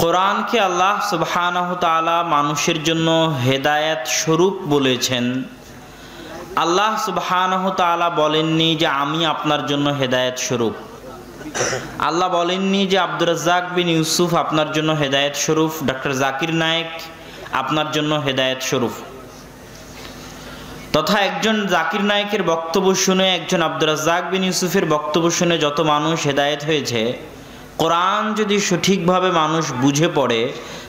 কোরআনকে আল্লাহ সুবহানাহু তাআলা মানুষের জন্য হেদায়েত স্বরূপ বলেছেন। আল্লাহ সুবহানাহু তাআলা বলেননি যে আমি আপনার জন্য হেদায়েত স্বরূপ। আল্লাহ বলেননি যে আব্দুর রাজ্জাক বিন ইউসুফ আপনার জন্য হেদায়েত স্বরূপ, ডক্টর জাকির নায়েক আপনার জন্য হেদায়েত স্বরূপ। তথা একজন জাকির নায়েকের বক্তব্য শুনে, একজন আব্দুর রাজ্জাক বিন ইউসুফের বক্তব্য শুনে যত মানুষ হেদায়েত হয়েছে, কোরআন যদি সঠিকভাবে মানুষ বুঝে পড়ে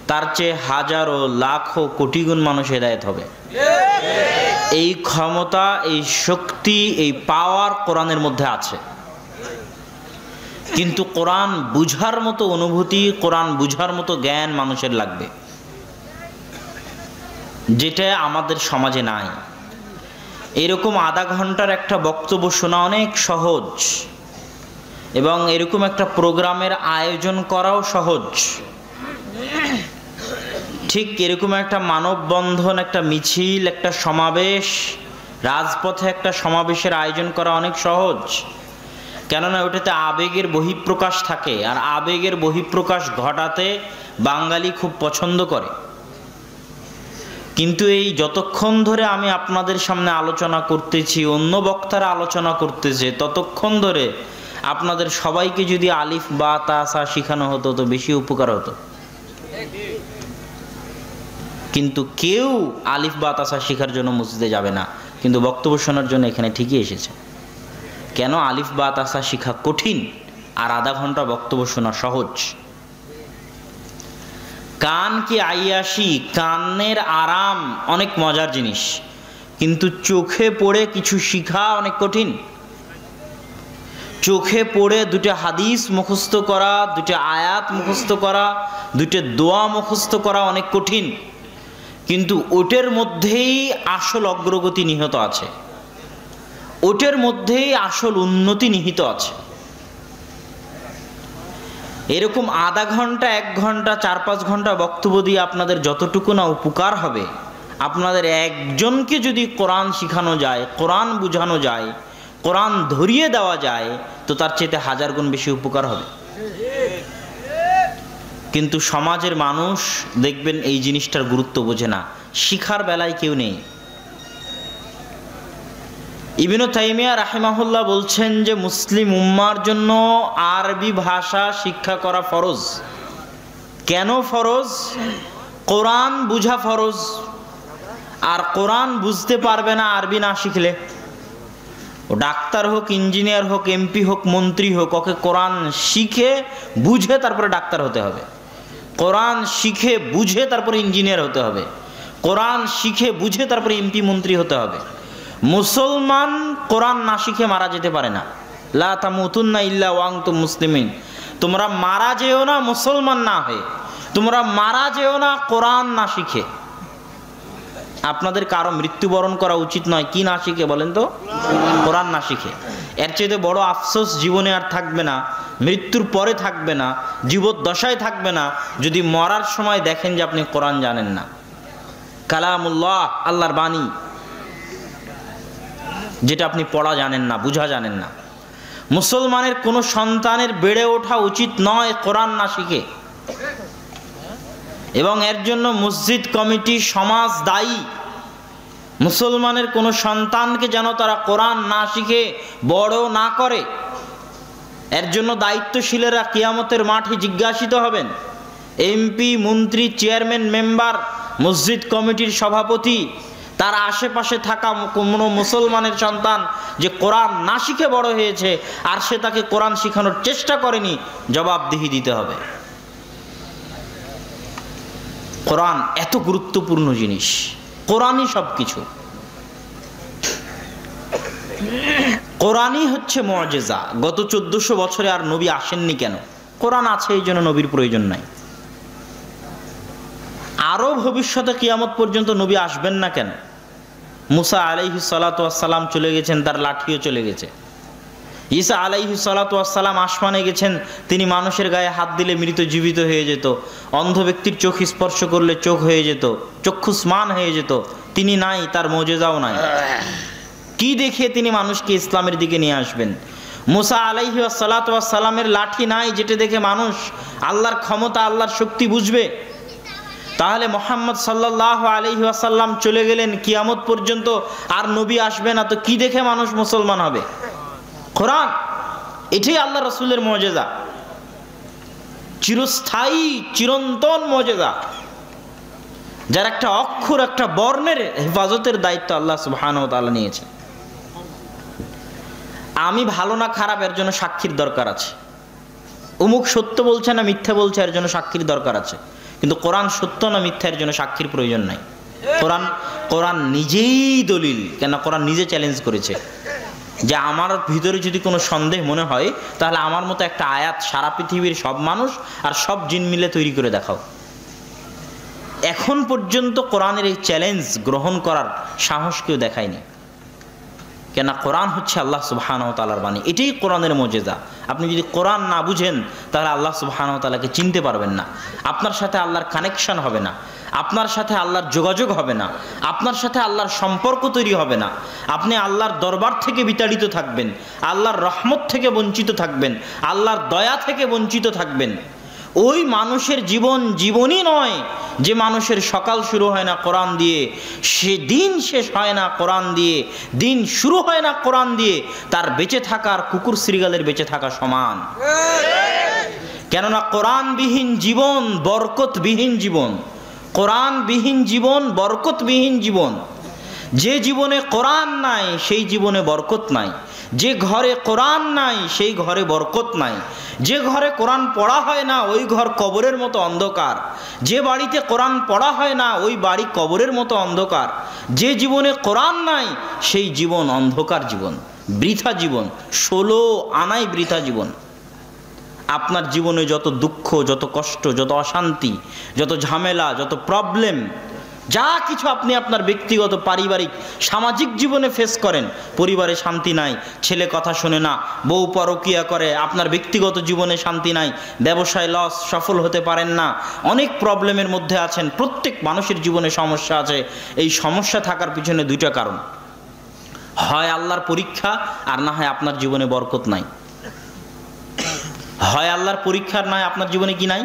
তার চেয়ে হাজারো লাখো কোটি গুণ মানুষ হেদায়েত হবে। এই ক্ষমতা, এই শক্তি, এই পাওয়ার কোরআনের মধ্যে আছে। কিন্তু কোরআন বুঝার মতো অনুভূতি, কোরআন বুঝার মতো জ্ঞান মানুষের লাগবে, যেটা আমাদের সমাজে নাই। এরকম আধা ঘন্টার একটা বক্তব্য শোনা অনেক সহজ, এবং এরকম একটা প্রোগ্রামের আয়োজন করাও সহজ। ঠিক এরকম একটা মানববন্ধন, একটা মিছিল, একটা সমাবেশ, রাজপথে একটা সমাবেশের আয়োজন করা অনেক সহজ, কেননা ওটাতে আবেগের বহিঃপ্রকাশ থাকে, আর আবেগের বহিঃপ্রকাশ ঘটাতে বাঙালি খুব পছন্দ করে। কিন্তু এই যতক্ষণ ধরে আমি আপনাদের সামনে আলোচনা করতেছি, অন্য বক্তারা আলোচনা করতেছে, ততক্ষণ ধরে আপনাদের সবাইকে যদি আলিফ বা তা সা শেখানো হতো তো বেশি উপকার হতো। কিন্তু কেউ আলিফ বা তা সা শেখার জন্য মসজিদে যাবে না, কিন্তু বক্তব্য শোনার জন্য এখানে ঠিকই এসেছে। কেন? আলিফ বা তা সা শেখা কঠিন, আর আধা ঘন্টা বক্তব্য শোনা সহজ। কান কি আইয়াসি, কানের আরাম অনেক মজার জিনিস, কিন্তু চোখে পড়ে কিছু শিখা অনেক কঠিন। চোখে পড়ে দুটো হাদিস মুখস্থ করা, দুটো আয়াত মুখস্থ করা, দুটো দোয়া মুখস্থ করা অনেক কঠিন, কিন্তু ওটের মধ্যেই আসল অগ্রগতি নিহিত আছে, ওটের মধ্যেই আসল উন্নতি নিহিত আছে। এরকম আধা ঘন্টা, 1 ঘন্টা, 4-5 ঘন্টা বক্তব্য দিয়ে আপনাদের যতটুকু না উপকার হবে, আপনাদের একজনকে যদি কোরআন শিখানো যায়, কোরআন বুঝানো যায়, কোরআন ধরিয়ে দেওয়া যায়, তো তার চেয়ে 1000 গুণ বেশি উপকার হবে। কিন্তু সমাজের মানুষ দেখবেন এই জিনিসটার গুরুত্ব বোঝে না, শিখার বেলায় কেউ নেই। ইবনে তাইমিয়া রাহিমাহুল্লাহ বলছেন যে মুসলিম উম্মার জন্য আরবি ভাষা শিক্ষা করা ফরজ। কেন ফরজ? কোরআন বুঝা ফরজ। আর কোরআন বুঝতে পারবে না আরবি না শিখলে। ও ডাক্তার হোক, ইঞ্জিনিয়ার হোক, এমপি হোক, মন্ত্রী হোক, ওকে কোরআন শিখে বুঝে তারপরে ডাক্তার হতে হবে। কোরআন শিখে বুঝে তারপরে ইঞ্জিনিয়ার হতে হবে। কোরআন শিখে বুঝে তারপরে এমপি মন্ত্রী হতে হবে। মুসলমান কোরআন না শিখে মারা যেতে পারে না। লা তামুতুন্না ইল্লা ওয়া আনতুম মুসলিমিন। তোমরা মারা যেও না মুসলমান না হয়ে, তোমরা মারা যেও না কোরআন না শিখে। আপনাদের কারো মৃত্যুবরণ করা উচিত নয় কি না শিখে বলেন তো? কোরআন না শিখে। এর চেয়ে বড় আফসোস জীবনে আর থাকবে না, মৃত্যুর পরে থাকবে না, জীবদ্দশায় থাকবে না, যদি মরার সময় দেখেন যে আপনি কোরআন জানেন না। কালামুল্লাহ, আল্লাহর বাণী, যেটা আপনি পড়া জানেন না, বুঝা জানেন না। মুসলমানের কোনো সন্তানের বেড়ে ওঠা উচিত নয় কোরআন না শিখে, এবং এর জন্য মসজিদ কমিটি, সমাজ দায়ী। মুসলমানের কোনো সন্তানকে যেন তারা কোরআন না শিখে বড় না করে, এর জন্য দায়িত্বশীলেরা কিয়ামতের মাঠে জিজ্ঞাসিত হবেন। এমপি, মন্ত্রী, চেয়ারম্যান, মেম্বার, মসজিদ কমিটির সভাপতি, তার আশেপাশে থাকা কোনো মুসলমানের সন্তান যে কোরআন না শিখে বড় হয়েছে আর সে তাকে কোরআন শিখানোর চেষ্টা করেনি, জবাবদিহি দিতে হবে। কোরআন এত গুরুত্বপূর্ণ জিনিস, কোরআনই সব কিছু। কোরআনই হচ্ছে মুআজিজা। গত 1400 বছরে আর নবী আসেননি কেন? কোরআন আছে, এই জন্য নবীর প্রয়োজন নাই। আরও ভবিষ্যতে কিয়ামত পর্যন্ত নবী আসবেন না কেন? মুসা আলাইহিস সালাতু ওয়াস সালাম চলে গেছেন, তার লাঠিও চলে গেছে। ঈসা আলাইহিস সালাতু ওয়াস সালাম আসমানে গেছেন, তিনি মানুষের গায়ে হাত দিলে মৃত জীবিত হয়ে যেত, অন্ধ ব্যক্তির চোখ স্পর্শ করলে চোখ হয়ে যেত, চক্ষুস্মান হয়ে যেত। তিনি নাই, তার মুজিজাও নাই। কি দেখে তিনি মানুষকে ইসলামের দিকে নিয়ে আসবেন? মুসা আলাইহি ওয়াসসালাতু ওয়াসসালামের লাঠি নাই, যেটা দেখে মানুষ আল্লাহর ক্ষমতা, আল্লাহর শক্তি বুঝবে। তাহলে মুহাম্মদ সাল্লাল্লাহু আলাইহি ওয়াসাল্লাম চলে গেলেন, কিয়ামত পর্যন্ত আর নবী আসবে না, তো কি দেখে মানুষ মুসলমান হবে? কোরআন। এটাই আল্লাহ রাসূলের মুজিজা, চিরস্থায়ী চিরন্তন মুজিজা, যার একটা অক্ষর, একটা বর্ণের হেফাজতের দায়িত্ব আল্লাহ সুবহানাহু ওয়া তাআলা নিয়েছেন। আমি ভালো না খারাপ এর জন্য সাক্ষীর দরকার আছে, অমুক সত্য বলছে না মিথ্যা বলছে এর জন্য সাক্ষীর দরকার আছে, কিন্তু কোরআন সত্য না মিথ্যা এর জন্য সাক্ষীর প্রয়োজন নাই। কোরআন নিজেই দলিল, কেন কোরআন নিজে চ্যালেঞ্জ করেছে যে আমার ভিতরে যদি কোনো সন্দেহ মনে হয় তাহলে আমার মতো একটা আয়াত সারা পৃথিবীর সব মানুষ আর সব জিন মিলে তৈরি করে দেখাও। এখন পর্যন্ত কোরআনের এই চ্যালেঞ্জ গ্রহণ করার সাহস কেউ দেখায়নি, কেন কোরআন হচ্ছে আল্লাহ সুবহানাহু ওয়া তাআলার বাণী। এটাই কোরআনের মুজিজা। আপনি যদি কোরআন না বুঝেন তাহলে আল্লাহ সুবহানাহু ওয়া তাআলাকে চিনতে পারবেন না, আপনার সাথে আল্লাহর কানেকশন হবে না, আপনার সাথে আল্লাহর যোগাযোগ হবে না, আপনার সাথে আল্লাহর সম্পর্ক তৈরি হবে না, আপনি আল্লাহর দরবার থেকে বিতাড়িত থাকবেন, আল্লাহর রহমত থেকে বঞ্চিত থাকবেন, আল্লাহর দয়া থেকে বঞ্চিত থাকবেন। ওই মানুষের জীবন জীবনই নয় যে মানুষের সকাল শুরু হয় না কোরআন দিয়ে, সে দিন শেষ হয় না কোরআন দিয়ে, দিন শুরু হয় না কোরআন দিয়ে, তার বেঁচে থাকার কুকুর শ্রীগালের বেঁচে থাকা সমান। কেননা কোরআনবিহীন জীবন বরকতবিহীন জীবন, কোরআনবিহীন জীবন বরকতবিহীন জীবন। যে জীবনে কোরআন নাই সেই জীবনে বরকত নাই, যে ঘরে কোরআন নাই সেই ঘরে বরকত নাই, যে ঘরে কোরআন পড়া হয় না ওই ঘর কবরের মতো অন্ধকার, যে বাড়িতে কোরআন পড়া হয় না ওই বাড়ি কবরের মতো অন্ধকার। যে জীবনে কোরআন নাই সেই জীবন অন্ধকার জীবন, বৃথা জীবন, 16 আনাই বৃথা জীবন। আপনার জীবনে যত দুঃখ, যত কষ্ট, যত অশান্তি, যত ঝামেলা, যত প্রবলেম, যা কিছু আপনি আপনার ব্যক্তিগত, পারিবারিক, সামাজিক জীবনে ফেস করেন, পরিবারে শান্তি নাই, ছেলে কথা শোনে না, বউ পরকিয়া করে, আপনার ব্যক্তিগত জীবনে শান্তি নাই, ব্যবসায় লস, সফল হতে পারেন না, অনেক প্রবলেমের মধ্যে আছেন। প্রত্যেক মানুষের জীবনে সমস্যা আছে। এই সমস্যা থাকার পিছনে দুইটা কারণ, হয় আল্লাহর পরীক্ষা আর না হয় আপনার জীবনে বরকত নাই। হয় আল্লাহর পরীক্ষার নয় আপনার জীবনে কি নাই?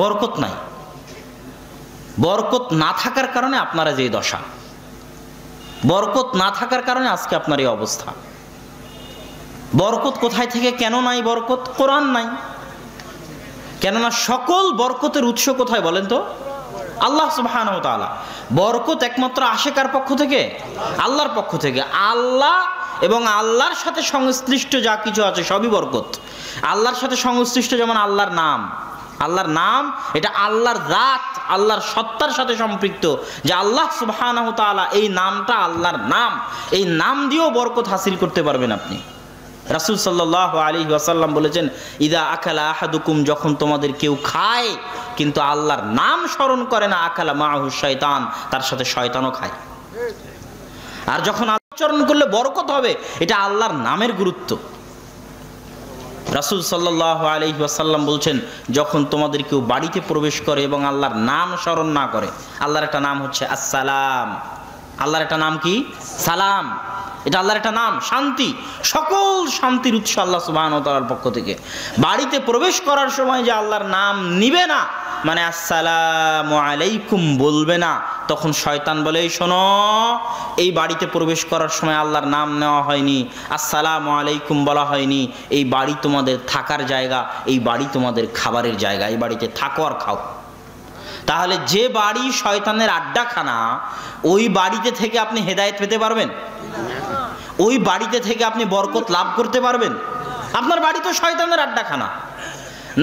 বরকত নাই। বরকত না থাকার কারণে আপনারা যে দশা, বরকত না থাকার কারণে আজকে আপনার এই অবস্থা। বরকত কোথায় থেকে, কেন নাই বরকত? কোরআন নাই। কেননা সকল বরকতের উৎস কোথায় বলেন তো? আল্লাহ সুবহানাহু ওয়া তাআলা। বরকত একমাত্র আসে কার পক্ষ থেকে? আল্লাহর পক্ষ থেকে। আল্লাহ এবং আল্লাহর সাথে সংশ্লিষ্ট যা কিছু আছে সবই বরকত। আল্লাহর সাথে সংশ্লিষ্ট যেমন আল্লাহর নাম, আল্লাহর নাম এটা আল্লাহর জাত, আল্লাহর সত্তার সাথে সম্পৃক্ত, যে আল্লাহ সুবহানাহু ওয়া তাআলা, এই নামটা আল্লাহর নাম, এই নাম দিয়েও বরকত হাসিল করতে পারবেন আপনি। রাসূল সাল্লাল্লাহু আলাইহি ওয়াসাল্লাম বলেছেন, ইদা আকালা আহাদুকুম, যখন তোমাদের কেউ খায় কিন্তু আল্লাহর নাম স্মরণ করে না, আকালা মাহু শয়তান, তার সাথে শয়তানও খায়। আর যখন আচরণ করলে বরকত হবে, এটা আল্লাহর নামের গুরুত্ব। রাসূল সাল্লাল্লাহু আলাইহি ওয়াসাল্লাম বলছেন, যখন তোমাদের কেউ বাড়িতে প্রবেশ করে এবং আল্লাহর নাম স্মরণ না করে, আল্লাহর একটা নাম হচ্ছে আসসালাম, আল্লাহর একটা নাম কি? সালাম। এটা আল্লাহর একটা নাম, শান্তি, সকল শান্তির উৎস আল্লাহ সুবহানাহু ওয়া তাআলার পক্ষ থেকে। বাড়িতে প্রবেশ করার সময় যে আল্লাহর নাম নিবে না, মানে আসসালামু আলাইকুম বলবে না, তখন শয়তান বলে, এই শোনো, এই বাড়িতে প্রবেশ করার সময় আল্লাহর নাম নেওয়া হয়নি, আসসালামু আলাইকুম বলা হয়নি, এই বাড়ি তোমাদের থাকার জায়গা, এই বাড়ি তোমাদের খাবারের জায়গা, এই বাড়িতে থাকো আর খাও। তাহলে যে বাড়ি শয়তানের আড্ডাখানা, ওই বাড়িতে থেকে আপনি হেদায়েত পেতে পারবেন? ওই বাড়িতে থেকে আপনি বরকত লাভ করতে পারবেন? আপনার বাড়ি তো শয়তানের আড্ডাখানা।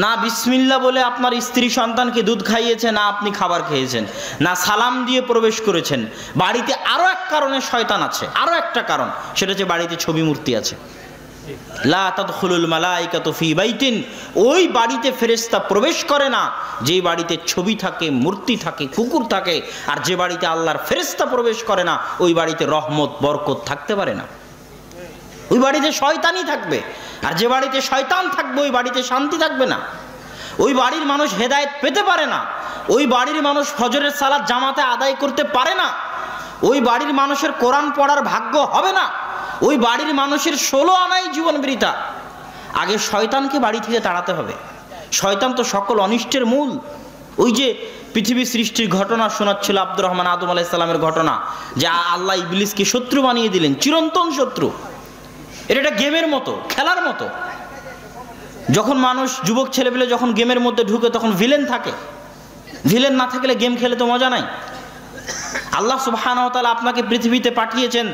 না বিসমিল্লাহ বলে আপনার স্ত্রী সন্তানকে দুধ খাইয়েছে, না আপনি খাবার খেয়েছেন, না সালাম দিয়ে প্রবেশ করেছেন। বাড়িতে আরো এক কারণে শয়তান আছে, আরো একটা কারণ, সেটা হচ্ছে বাড়িতে ছবি মূর্তি আছে। লা তাদখুলুল মালাইকাতু ফি বাইতিন, ওই বাড়িতে ফেরেশতা প্রবেশ করে না যে বাড়িতে ছবি থাকে, মূর্তি থাকে, কুকুর থাকে। আর যে বাড়িতে আল্লাহর ফেরেশতা প্রবেশ করে না, ওই বাড়িতে রহমত বরকত থাকতে পারে না, ওই বাড়িতে শয়তানই থাকবে। আর যে বাড়িতে শয়তান থাকবে ওই বাড়িতে শান্তি থাকবে না, ওই বাড়ির মানুষ হেদায়েত পেতে পারে না, ওই বাড়ির মানুষ ফজরের সালাত জামাতে আদায় করতে পারে না, ওই বাড়ির মানুষের কোরআন পড়ার ভাগ্য হবে না। ওই বাড়ির মানুষের 16 আনাই জীবন বৃথা। আগে শয়তানকে বাড়ি থেকে তাড়াতে হবে। শয়তান তো সকল অনিষ্টের মূল। ওই যে পৃথিবী সৃষ্টির ঘটনা শোনাচ্ছিল আব্দুর রহমান আদম আলাইহিস সালামের ঘটনা, যে আল্লাহ ইবলিসকে শত্রু বানিয়ে দিলেন, চিরন্তন শত্রু। এটা একটা গেমের মতো, খেলার মতো। যখন মানুষ, যুবক ছেলেপেলে যখন গেমের মধ্যে ঢুকে তখন ভিলেন থাকে। ভিলেন না থাকলে গেম খেলে তো মজা নাই। আল্লাহ সুবহানাহু ওয়া তাআলা আপনাকে পৃথিবীতে পাঠিয়েছেন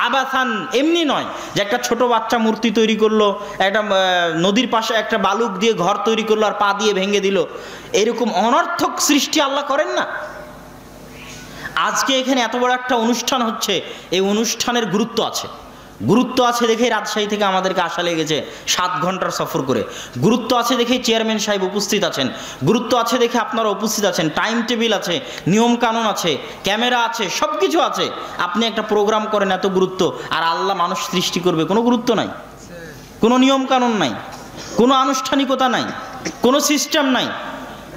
আবাসান, এমনি নয় যে একটা ছোট বাচ্চা মূর্তি তৈরি করলো, একটা নদীর পাশে একটা বালুক দিয়ে ঘর তৈরি করলো আর পা দিয়ে ভেঙে দিল। এরকম অনর্থক সৃষ্টি আল্লাহ করেন না। আজকে এখানে এত বড় একটা অনুষ্ঠান হচ্ছে, এই অনুষ্ঠানের গুরুত্ব আছে। গুরুত্ব আছে দেখেই রাজশাহী থেকে আমাদেরকে আসা লেগেছে 7 ঘন্টার সফর করে। গুরুত্ব আছে দেখেই চেয়ারম্যান সাহেব উপস্থিত আছেন। গুরুত্ব আছে দেখে আপনারা উপস্থিত আছেন। টাইম টেবিল আছে, নিয়ম কানুন আছে, ক্যামেরা আছে, সব কিছু আছে। আপনি একটা প্রোগ্রাম করেন, এত গুরুত্ব। আর আল্লাহ মানুষ সৃষ্টি করবে, কোনো গুরুত্ব নাই, কোনো নিয়ম কানুন নাই, কোনো আনুষ্ঠানিকতা নাই, কোনো সিস্টেম নাই।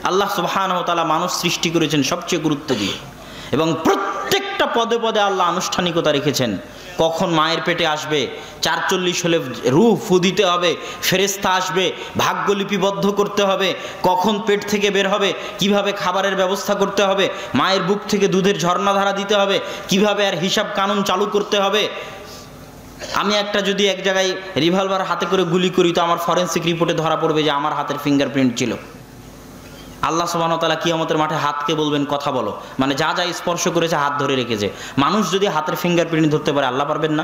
আল্লাহ সুবহানাহু ওয়া তাআলা মানুষ সৃষ্টি করেছেন সবচেয়ে গুরুত্ব দিয়ে, এবং প্রত্যেকটা পদে পদে আল্লাহ আনুষ্ঠানিকতা রেখেছেন। কখন মায়ের পেটে আসবে, 440 হলে রূহ ফু দিতে হবে, ফেরেশতা আসবে, ভাগ্য লিপিবদ্ধ করতে হবে, কখন পেট থেকে বের হবে, কিভাবে খাবারের ব্যবস্থা করতে হবে, মায়ের বুক থেকে দুধের ঝর্ণাধারা দিতে হবে, কিভাবে আর হিসাব কানুন চালু করতে হবে। আমি একটা যদি এক জায়গায় রিভলভার হাতে করে গুলি করি, তো আমার ফরেনসিক রিপোর্টে ধরা পড়বে যে আমার হাতের ফিঙ্গারপ্রিন্ট ছিল। আল্লাহ সুবহানাহু ওয়া তাআলা কিয়ামতের মাঠে হাতকে বলবেন কথা বলো, মানে যা যা স্পর্শ করেছে হাত ধরে রেখেছে। মানুষ যদি হাতের ফিঙ্গারপ্রিন্ট ধরতে পারে, আল্লাহ পারবেন না?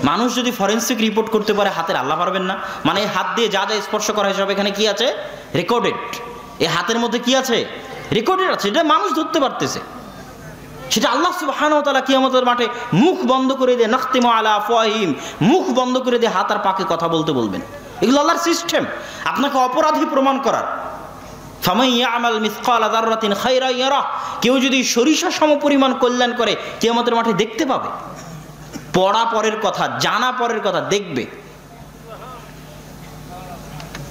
মানুষ যদি ফরেনসিক রিপোর্ট করতে পারে হাতের, আল্লাহ পারবেন না? মানে এই হাত দিয়ে যা যা স্পর্শ করা হয় সব এখানে কি আছে? রেকর্ডেড। এই হাতের মধ্যে কি আছে? রেকর্ডেড আছে। এটা মানুষ ধরতে পারতেছে, সেটা আল্লাহ সুবহানাহু ওয়া তাআলা কিয়ামতের মাঠে মুখ বন্ধ করে দিয়ে, নাখতিমু আলা আফওয়াহিম, মুখ বন্ধ করে দিয়ে হাত আর পাকে কথা বলতে বলবেন। এগুলো আল্লাহর সিস্টেম, আপনাকে অপরাধী প্রমাণ করার। ফামান ইয়ামাল মিসকালা যাররাতিন খায়রান ইয়ারা, কেউ যদি সরিষা সমপরিমাণ কল্যাণ করে কিয়ামতের মাঠে দেখতে পাবে। পড়া পরের কথা, জানা পরের কথা, দেখবে।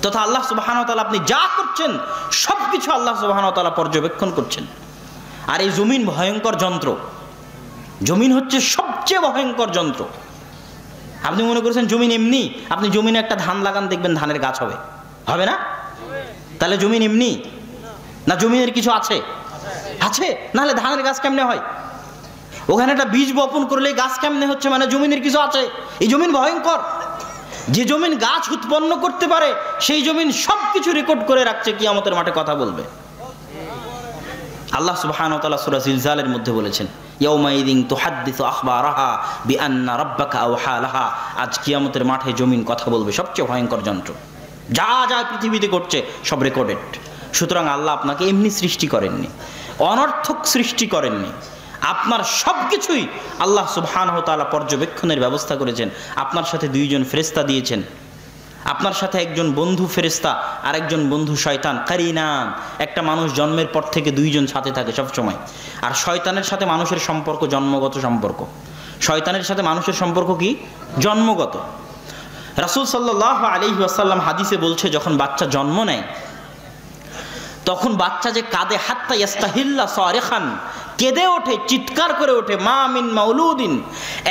তথা আল্লাহ সুবহানাহু ওয়া তাআলা আপনি যা করছেন সবকিছু আল্লাহ সুবহানাহু ওয়া তাআলা পর্যবেক্ষণ করছেন। আর এই জমিন ভয়ঙ্কর যন্ত্র, জমিন হচ্ছে সবচেয়ে ভয়ঙ্কর যন্ত্র। আপনি মনে করছেন জমিন এমনি, আপনি জমিনে একটা ধান লাগান, দেখবেন ধানের গাছ হবে, হবে না? তাহলে জমিন এমনি না? জমিনের কিছু আছে? আছে, নাহলে ধানের গাছ কেমনে হয়? ওখানে একটা বীজ বপন করলে গাছ কেমনে হচ্ছে? মানে জমিনের কিছু আছে। এই জমিন ভয়ঙ্কর। যে জমিন গাছ উৎপন্ন করতে পারে, সেই জমিন সবকিছু রেকর্ড করে রাখছে, কিয়ামতের মাঠে কথা বলবে। আল্লাহ সুবহানাহু ওয়া তাআলা সূরা জিলজালের মধ্যে বলেছেন, ইয়াউমাইযিন তুহাদ্দিসু আখবারাহা বিআন্না রাব্বাকা আওহা লাহা। আজ কিয়ামতের মাঠে জমিন কথা বলবে, সবচেয়ে ভয়ঙ্কর যন্ত্র। যা যা পৃথিবীতে ঘটছে সব রেকর্ডেড। সুতরাং আল্লাহ আপনাকে এমনি সৃষ্টি করেননি, অনর্থক সৃষ্টি করেননি। আপনার সব কিছুই আল্লাহ সুবহানাহু ওয়া তাআলা পর্যবেক্ষণের ব্যবস্থা করেছেন। আপনার সাথে 2 জন ফেরেশতা দিয়েছেন। আপনার সাথে একজন বন্ধু ফেরেশতা আর একজন বন্ধু শয়তান, কারিনান। একটা মানুষ জন্মের পর থেকে 2 জন সাথে থাকে সব সময়। আর শয়তানের সাথে মানুষের সম্পর্ক জন্মগত সম্পর্ক। শয়তানের সাথে মানুষের সম্পর্ক কি? জন্মগত। রাসূল সাল্লাল্লাহু আলাইহি ওয়াসাল্লাম হাদিসে বলছে, যখন বাচ্চা জন্ম নেয় তখন বাচ্চা যে কাঁদে, হাত্তা ইয়াস্তাহিল্লা সারিখান, কেঁদে ওঠে, চিৎকার করে ওঠে, মা মিন মাউলুদিন,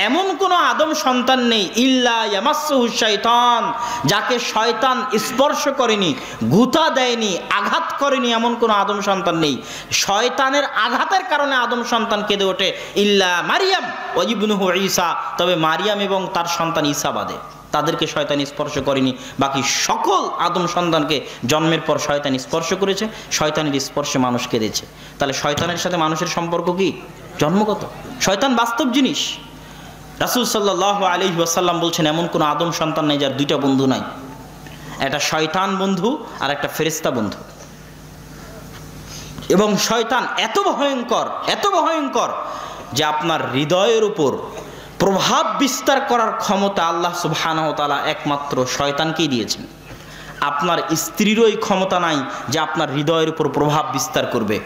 এমন কোনো আদম সন্তান নেই, ইল্লা ইয়ামাসসুহু শাইতান, যাকে শয়তান স্পর্শ করেনি, গুতা দেয়নি, আঘাত করেনি, এমন কোনো আদম সন্তান নেই। শয়তানের আঘাতের কারণে আদম সন্তান কেঁদে ওঠে, ইল্লা মারিয়াম ওয়া ইবনুহু ঈসা, তবে মারিয়াম এবং তার সন্তান ঈসা বাদে, তাদেরকে শয়তান স্পর্শ করেনি। বাকি সকল আদম সন্তানকে জন্মের পর শয়তান স্পর্শ করেছে, শয়তানের স্পর্শে মানুষ কেঁদেছে। তাহলে শয়তানের সাথে মানুষের সম্পর্ক কি? জন্মগত। শয়তান বাস্তব জিনিস। রাসূল সাল্লাল্লাহু আলাইহি ওয়াসাল্লাম বলছেন, এমন কোনো আদম সন্তান নেই যার 2টা বন্ধু নাই, একটা শয়তান বন্ধু আর একটা ফেরেশতা বন্ধু। এবং শয়তান এত ভয়ঙ্কর, এত ভয়ঙ্কর যে আপনার হৃদয়ের উপর প্রভাব বিস্তার করার ক্ষমতা আল্লাহ সুবহানাহু ওয়া তাআলা একমাত্র শয়তানকেই দিয়েছেন। আপনার স্ত্রীরও এই ক্ষমতা নাই যে আপনার হৃদয়ের উপর প্রভাব বিস্তার করবে।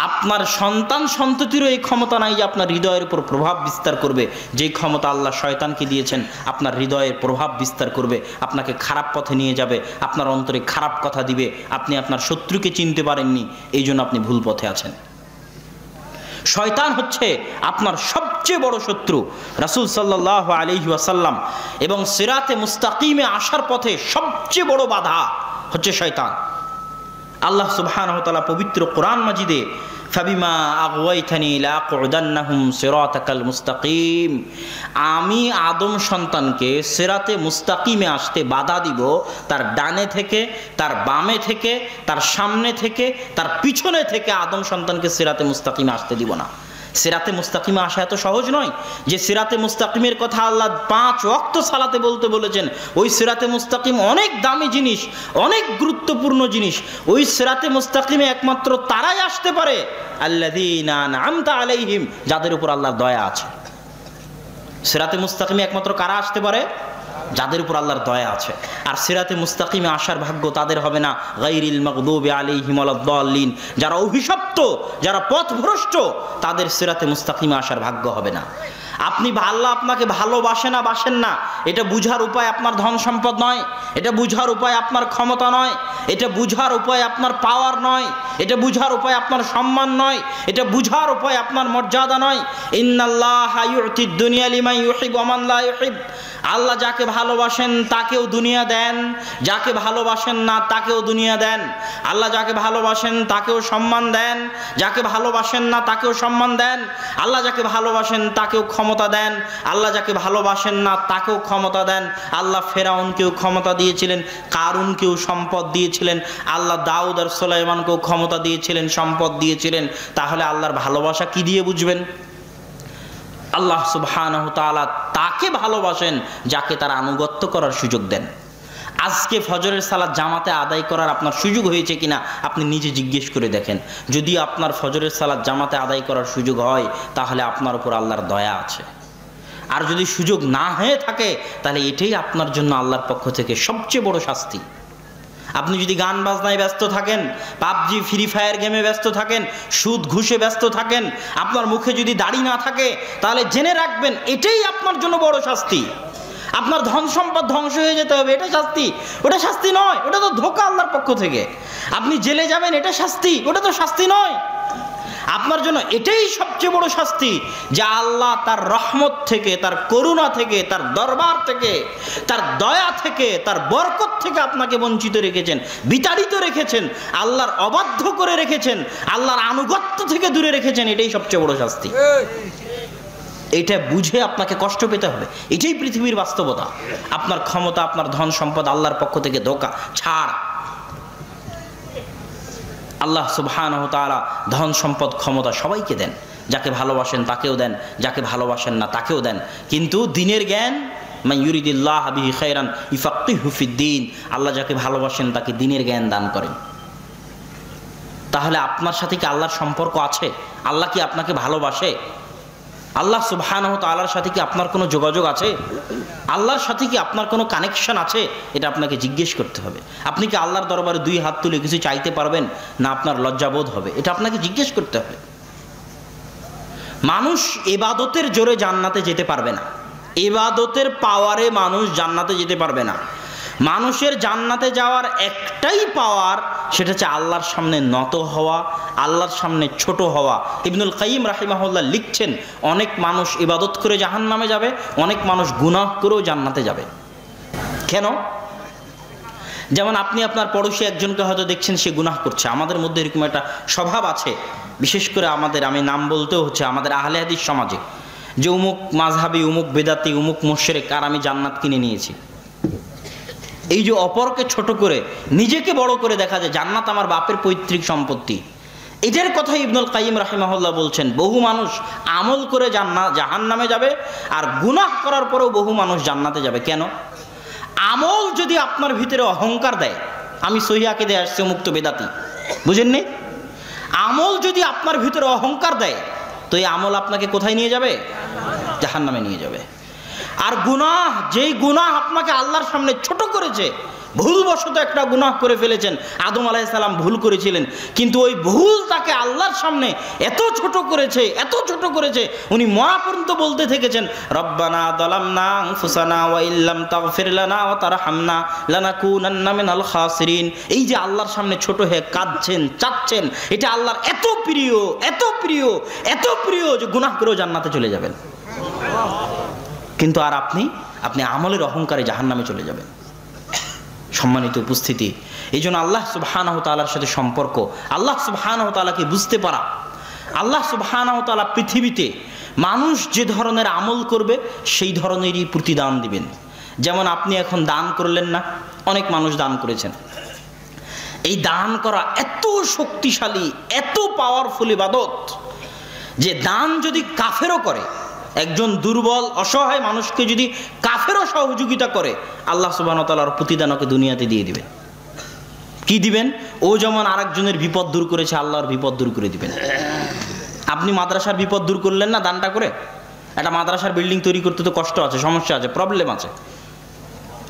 আপনার সন্তান সন্ততিরও এই ক্ষমতা নাই যে আপনার হৃদয়ের উপর প্রভাব বিস্তার করবে। যেই ক্ষমতা আল্লাহ শয়তানকে দিয়েছেন, আপনার হৃদয়ের প্রভাব বিস্তার করবে, আপনাকে খারাপ পথে নিয়ে যাবে, আপনার অন্তরে খারাপ কথা দিবে। আপনি আপনার শত্রুকে চিনতে পারেননি, এই জন্য আপনি ভুল পথে আছেন। শয়তান হচ্ছে আপনার সবচেয়ে সবচেয়ে বড় শত্রু রাসূল সাল্লাল্লাহু আলাইহি ওয়াসাল্লাম, এবং সিরাতে মুস্তাকিমে আসার পথে সবচেয়ে বড় বাধা হচ্ছে শয়তান। আল্লাহ সুবহানাহু ওয়া তাআলা পবিত্র কোরআন মাজিদে ফাবিমা আগওয়াইতানি লাআকুদান্নাহুম সিরাতাকাল মুস্তাকিম, আমি আদম সন্তানকে সিরাতে মুস্তাকিমে আসতে বাধা দিব তার ডানে থেকে, তার বামে থেকে, তার সামনে থেকে, তার পিছনে থেকে আদম সন্তানকে সিরাতে মুস্তাকিমে আসতে দিব না। সিরাতে মুস্তাকিমে আসা এত সহজ নয়। যে সিরাতে মুস্তাকিমের কথা আল্লাহ 5 ওয়াক্ত সালাতে বলতে বলেছেন, ওই সিরাতে মুস্তাকিম অনেক দামি জিনিস, অনেক গুরুত্বপূর্ণ জিনিস। ওই সিরাতে মুস্তাকিমে একমাত্র তারাই আসতে পারে আল্লাযীনা আনআমতা আলাইহিম, যাদের উপর আল্লাহর দয়া আছে। সিরাতে মুস্তাকিমে একমাত্র কারা আসতে পারে? যাদের উপর আল্লাহর দয়া আছে। আর সিরাতে মুস্তাকিমে আসার ভাগ্য তাদের হবে না গায়রিল মাগদুবি আলাইহিম ওয়ালাদ-দাল্লিন, যারা অভিশপ্ত, যারা পথভ্রষ্ট, তাদের সিরাতে মুস্তাকিমে আসার ভাগ্য হবে না। আপনি আল্লাহ আপনাকে ভালোবাসে না বাসেন না, এটা বুঝার উপায় আপনার ধন সম্পদ নয়, এটা বুঝার উপায় আপনার ক্ষমতা নয়, এটা বুঝার উপায় আপনার পাওয়ার নয়, এটা বুঝার উপায় আপনার সম্মান নয়, এটা বুঝার উপায় আপনার মর্যাদা নয়। ইন্নাল্লাহা ইউতিদ দুনিয়া লিমান ইউহিব ওয়া মান লা ইউহিব, আল্লাহ যাকে ভালোবাসেন তাকেও দুনিয়া দেন, যাকে ভালোবাসেন না তাকেও দুনিয়া দেন। আল্লাহ যাকে ভালোবাসেন তাকেও সম্মান দেন, যাকে ভালোবাসেন না তাকেও সম্মান দেন। আল্লাহ যাকে ভালোবাসেন তাকেও ক্ষমতা দেন, আল্লাহ যাকে ভালোবাসেন না তাকেও ক্ষমতা দেন। আল্লাহ ফেরাউনকেও ক্ষমতা দিয়েছিলেন, কারুনকেও সম্পদ দিয়েছিলেন, আল্লাহ দাউদ আর সুলাইমানকেও ক্ষমতা দিয়েছিলেন, সম্পদ দিয়েছিলেন। তাহলে আল্লাহর ভালোবাসা কি দিয়ে বুঝবেন? আল্লাহ সুবহানাহু ওয়া তাআলা তাকে ভালোবাসেন যাকে তার আনুগত্য করার সুযোগ দেন। আজকে ফজরের সালাত জামাতে আদায় করার আপনার সুযোগ হয়েছে কিনা আপনি নিজে জিজ্ঞেস করে দেখেন। যদি আপনার ফজরের সালাত জামাতে আদায় করার সুযোগ হয়, তাহলে আপনার উপর আল্লাহর দয়া আছে। আর যদি সুযোগ না হয়ে থাকে, তাহলে এটাই আপনার জন্য আল্লাহর পক্ষ থেকে সবচেয়ে বড় শাস্তি। আপনি যদি গান বাজনায় ব্যস্ত থাকেন, পাবজি ফ্রি ফায়ার গেমে ব্যস্ত থাকেন, সুদ ঘুষে ব্যস্ত থাকেন, আপনার মুখে যদি দাড়ি না থাকে, তাহলে জেনে রাখবেন এটাই আপনার জন্য বড় শাস্তি। আপনার ধন সম্পদ ধ্বংস হয়ে যেতে হবে, এটা শাস্তি। ওটা শাস্তি নয়, ওটা তো ধোঁকা আল্লাহর পক্ষ থেকে। আপনি জেলে যাবেন, এটা শাস্তি, ওটা তো শাস্তি নয়। আপনার জন্য এটাই সবচেয়ে বড় শাস্তি, যে আল্লাহ তার রহমত থেকে, তার করুণা থেকে, তার দরবার থেকে, তার দয়া থেকে, তার বরকত থেকে আপনাকে বঞ্চিত রেখেছেন, বিতাড়িত রেখেছেন, আল্লাহর অবাধ্য করে রেখেছেন, আল্লাহর আনুগত্য থেকে দূরে রেখেছেন। এটাই সবচেয়ে বড় শাস্তি। এটা বুঝে আপনাকে কষ্ট পেতে হবে। এটাই পৃথিবীর বাস্তবতা। আপনার ক্ষমতা, আপনার ধন সম্পদ আল্লাহর পক্ষ থেকে ধোঁকা, ছাড়। আল্লাহ সুবহানাহু ওয়া তাআলা ধন সম্পদ ক্ষমতা সবাইকে দেন, যাকে ভালোবাসেন তাকেও দেন, যাকে ভালোবাসেন না তাকেও দেন। কিন্তু দিনের জ্ঞান, মান ইউরিদিল্লাহু বিহি খায়রান ইফাক্কিহু ফিদ্দীন, আল্লাহ যাকে ভালোবাসেন তাকে দিনের জ্ঞান দান করেন। তাহলে আপনার সাথে কি আল্লাহর সম্পর্ক আছে? আল্লাহ কি আপনাকে ভালোবাসে? আল্লাহ সুবহানাহু ওয়া তাআলার সাথে কি আপনার কোনো যোগাযোগ আছে? আল্লাহর সাথে কি আপনার কোনো কানেকশন আছে? এটা আপনাকে জিজ্ঞেস করতে হবে। আপনি কি আল্লাহর দরবারে 2 হাত তুলে কিছু চাইতে পারবেন, না আপনার লজ্জাবোধ হবে? এটা আপনাকে জিজ্ঞেস করতে হবে। মানুষ ইবাদতের জোরে জান্নাতে যেতে পারবে না, ইবাদতের পাওয়ারে মানুষ জান্নাতে যেতে পারবে না। মানুষের জান্নাতে যাওয়ার একটাই পাওয়ার, সেটা হচ্ছে আল্লাহর সামনে নত হওয়া, আল্লাহর সামনে ছোট হওয়া। ইবনুল কাইয়িম রাহিমাহুল্লাহ লিখছেন, অনেক মানুষ ইবাদত করে জাহান্নামে যাবে, অনেক মানুষ গুনাহ করেও জান্নাতে যাবে। কেন? যেমন আপনি আপনার পড়োশী একজনকে হয়তো দেখছেন সে গুনাহ করছে। আমাদের মধ্যে এরকম একটা স্বভাব আছে, বিশেষ করে আমাদের, আমি নাম বলতেও হচ্ছে, আমাদের আহলে হাদিস সমাজে, যে উমুক মাযহাবি, উমুক বেদাতি, উমুক মুশরিক, আর আমি জান্নাত কিনে নিয়েছি। এই যে অপরকে ছোট করে নিজেকে বড় করে দেখা যায়, জান্নাত আমার বাপের পৈতৃক সম্পত্তি। এটার কথা ইবনুল কাইয়িম রাহিমাহুল্লাহ বলছেন, বহু মানুষ আমল করে জাহান্নামে যাবে, আর গুনাহ করার পরেও বহু মানুষ জান্নাতে যাবে। কেন? আমল যদি আপনার ভিতরে অহংকার দেয়, আমি সহিহ আকীদায় আসছে মুক্ত বেদাতি, বুঝেননি? আমল যদি আপনার ভিতরে অহংকার দেয়, তো এই আমল আপনাকে কোথায় নিয়ে যাবে? জাহান্নামে নিয়ে যাবে। আর গুনাহ, যেই গুনাহ আপনাকে আল্লাহর সামনে ছোট করেছে, ভুলবশত একটা গুনাহ করে ফেলেছেন, আদম আলাইহিস সালাম ভুল করেছিলেন, কিন্তু ওই ভুল তাকে আল্লাহর সামনে এত ছোট করেছে, এত ছোট করেছে, উনি মরা পর্যন্ত বলতে থেকেছেন, রব্বানা যালামনা আনফুসানা ওয়া ইল্লাম তাগফির লানা ওয়া তারহামনা লানাকুনান্না মিনাল খাসিরিন। এই যে আল্লাহর সামনে ছোট হয়ে কাঁদছেন, চাচ্ছেন, এটা আল্লাহর এত প্রিয়, এত প্রিয়, এত প্রিয় যে গুনাহ করেও জান্নাতে চলে যাবেন। কিন্তু আর আপনি আমলের অহংকারে জাহান্নামে চলে যাবেন। সম্মানিত উপস্থিতি, এই জন্য আল্লাহ সুবহানাহু ওয়া তাআলার সাথে সম্পর্ক, আল্লাহ সুবহানাহু ওয়া তাআলাকে বুঝতে পারা। আল্লাহ সুবহানাহু ওয়া তাআলা পৃথিবীতে মানুষ যে ধরনের আমল করবে সেই ধরনেরই প্রতিদান দিবেন। যেমন আপনি এখন দান করলেন না, অনেক মানুষ দান করেছেন। এই দান করা এত শক্তিশালী, এত পাওয়ারফুল ইবাদত যে দান যদি কাফেরও করে, একজন দুর্বল অসহায় মানুষকে যদি কাফেরও সহযোগিতা করে, আল্লাহ সুবহানাহু ওয়া তাআলার প্রতিদান ওকে দুনিয়াতে দিয়ে দিবেন। কি দিবেন? ও যেমন আরেকজনের বিপদ দূর করেছে, আল্লাহর বিপদ দূর করে দিবেন। আপনি মাদ্রাসার বিপদ দূর করলেন না দানটা করে? একটা মাদ্রাসার বিল্ডিং তৈরি করতে তো কষ্ট আছে, সমস্যা আছে, প্রবলেম আছে।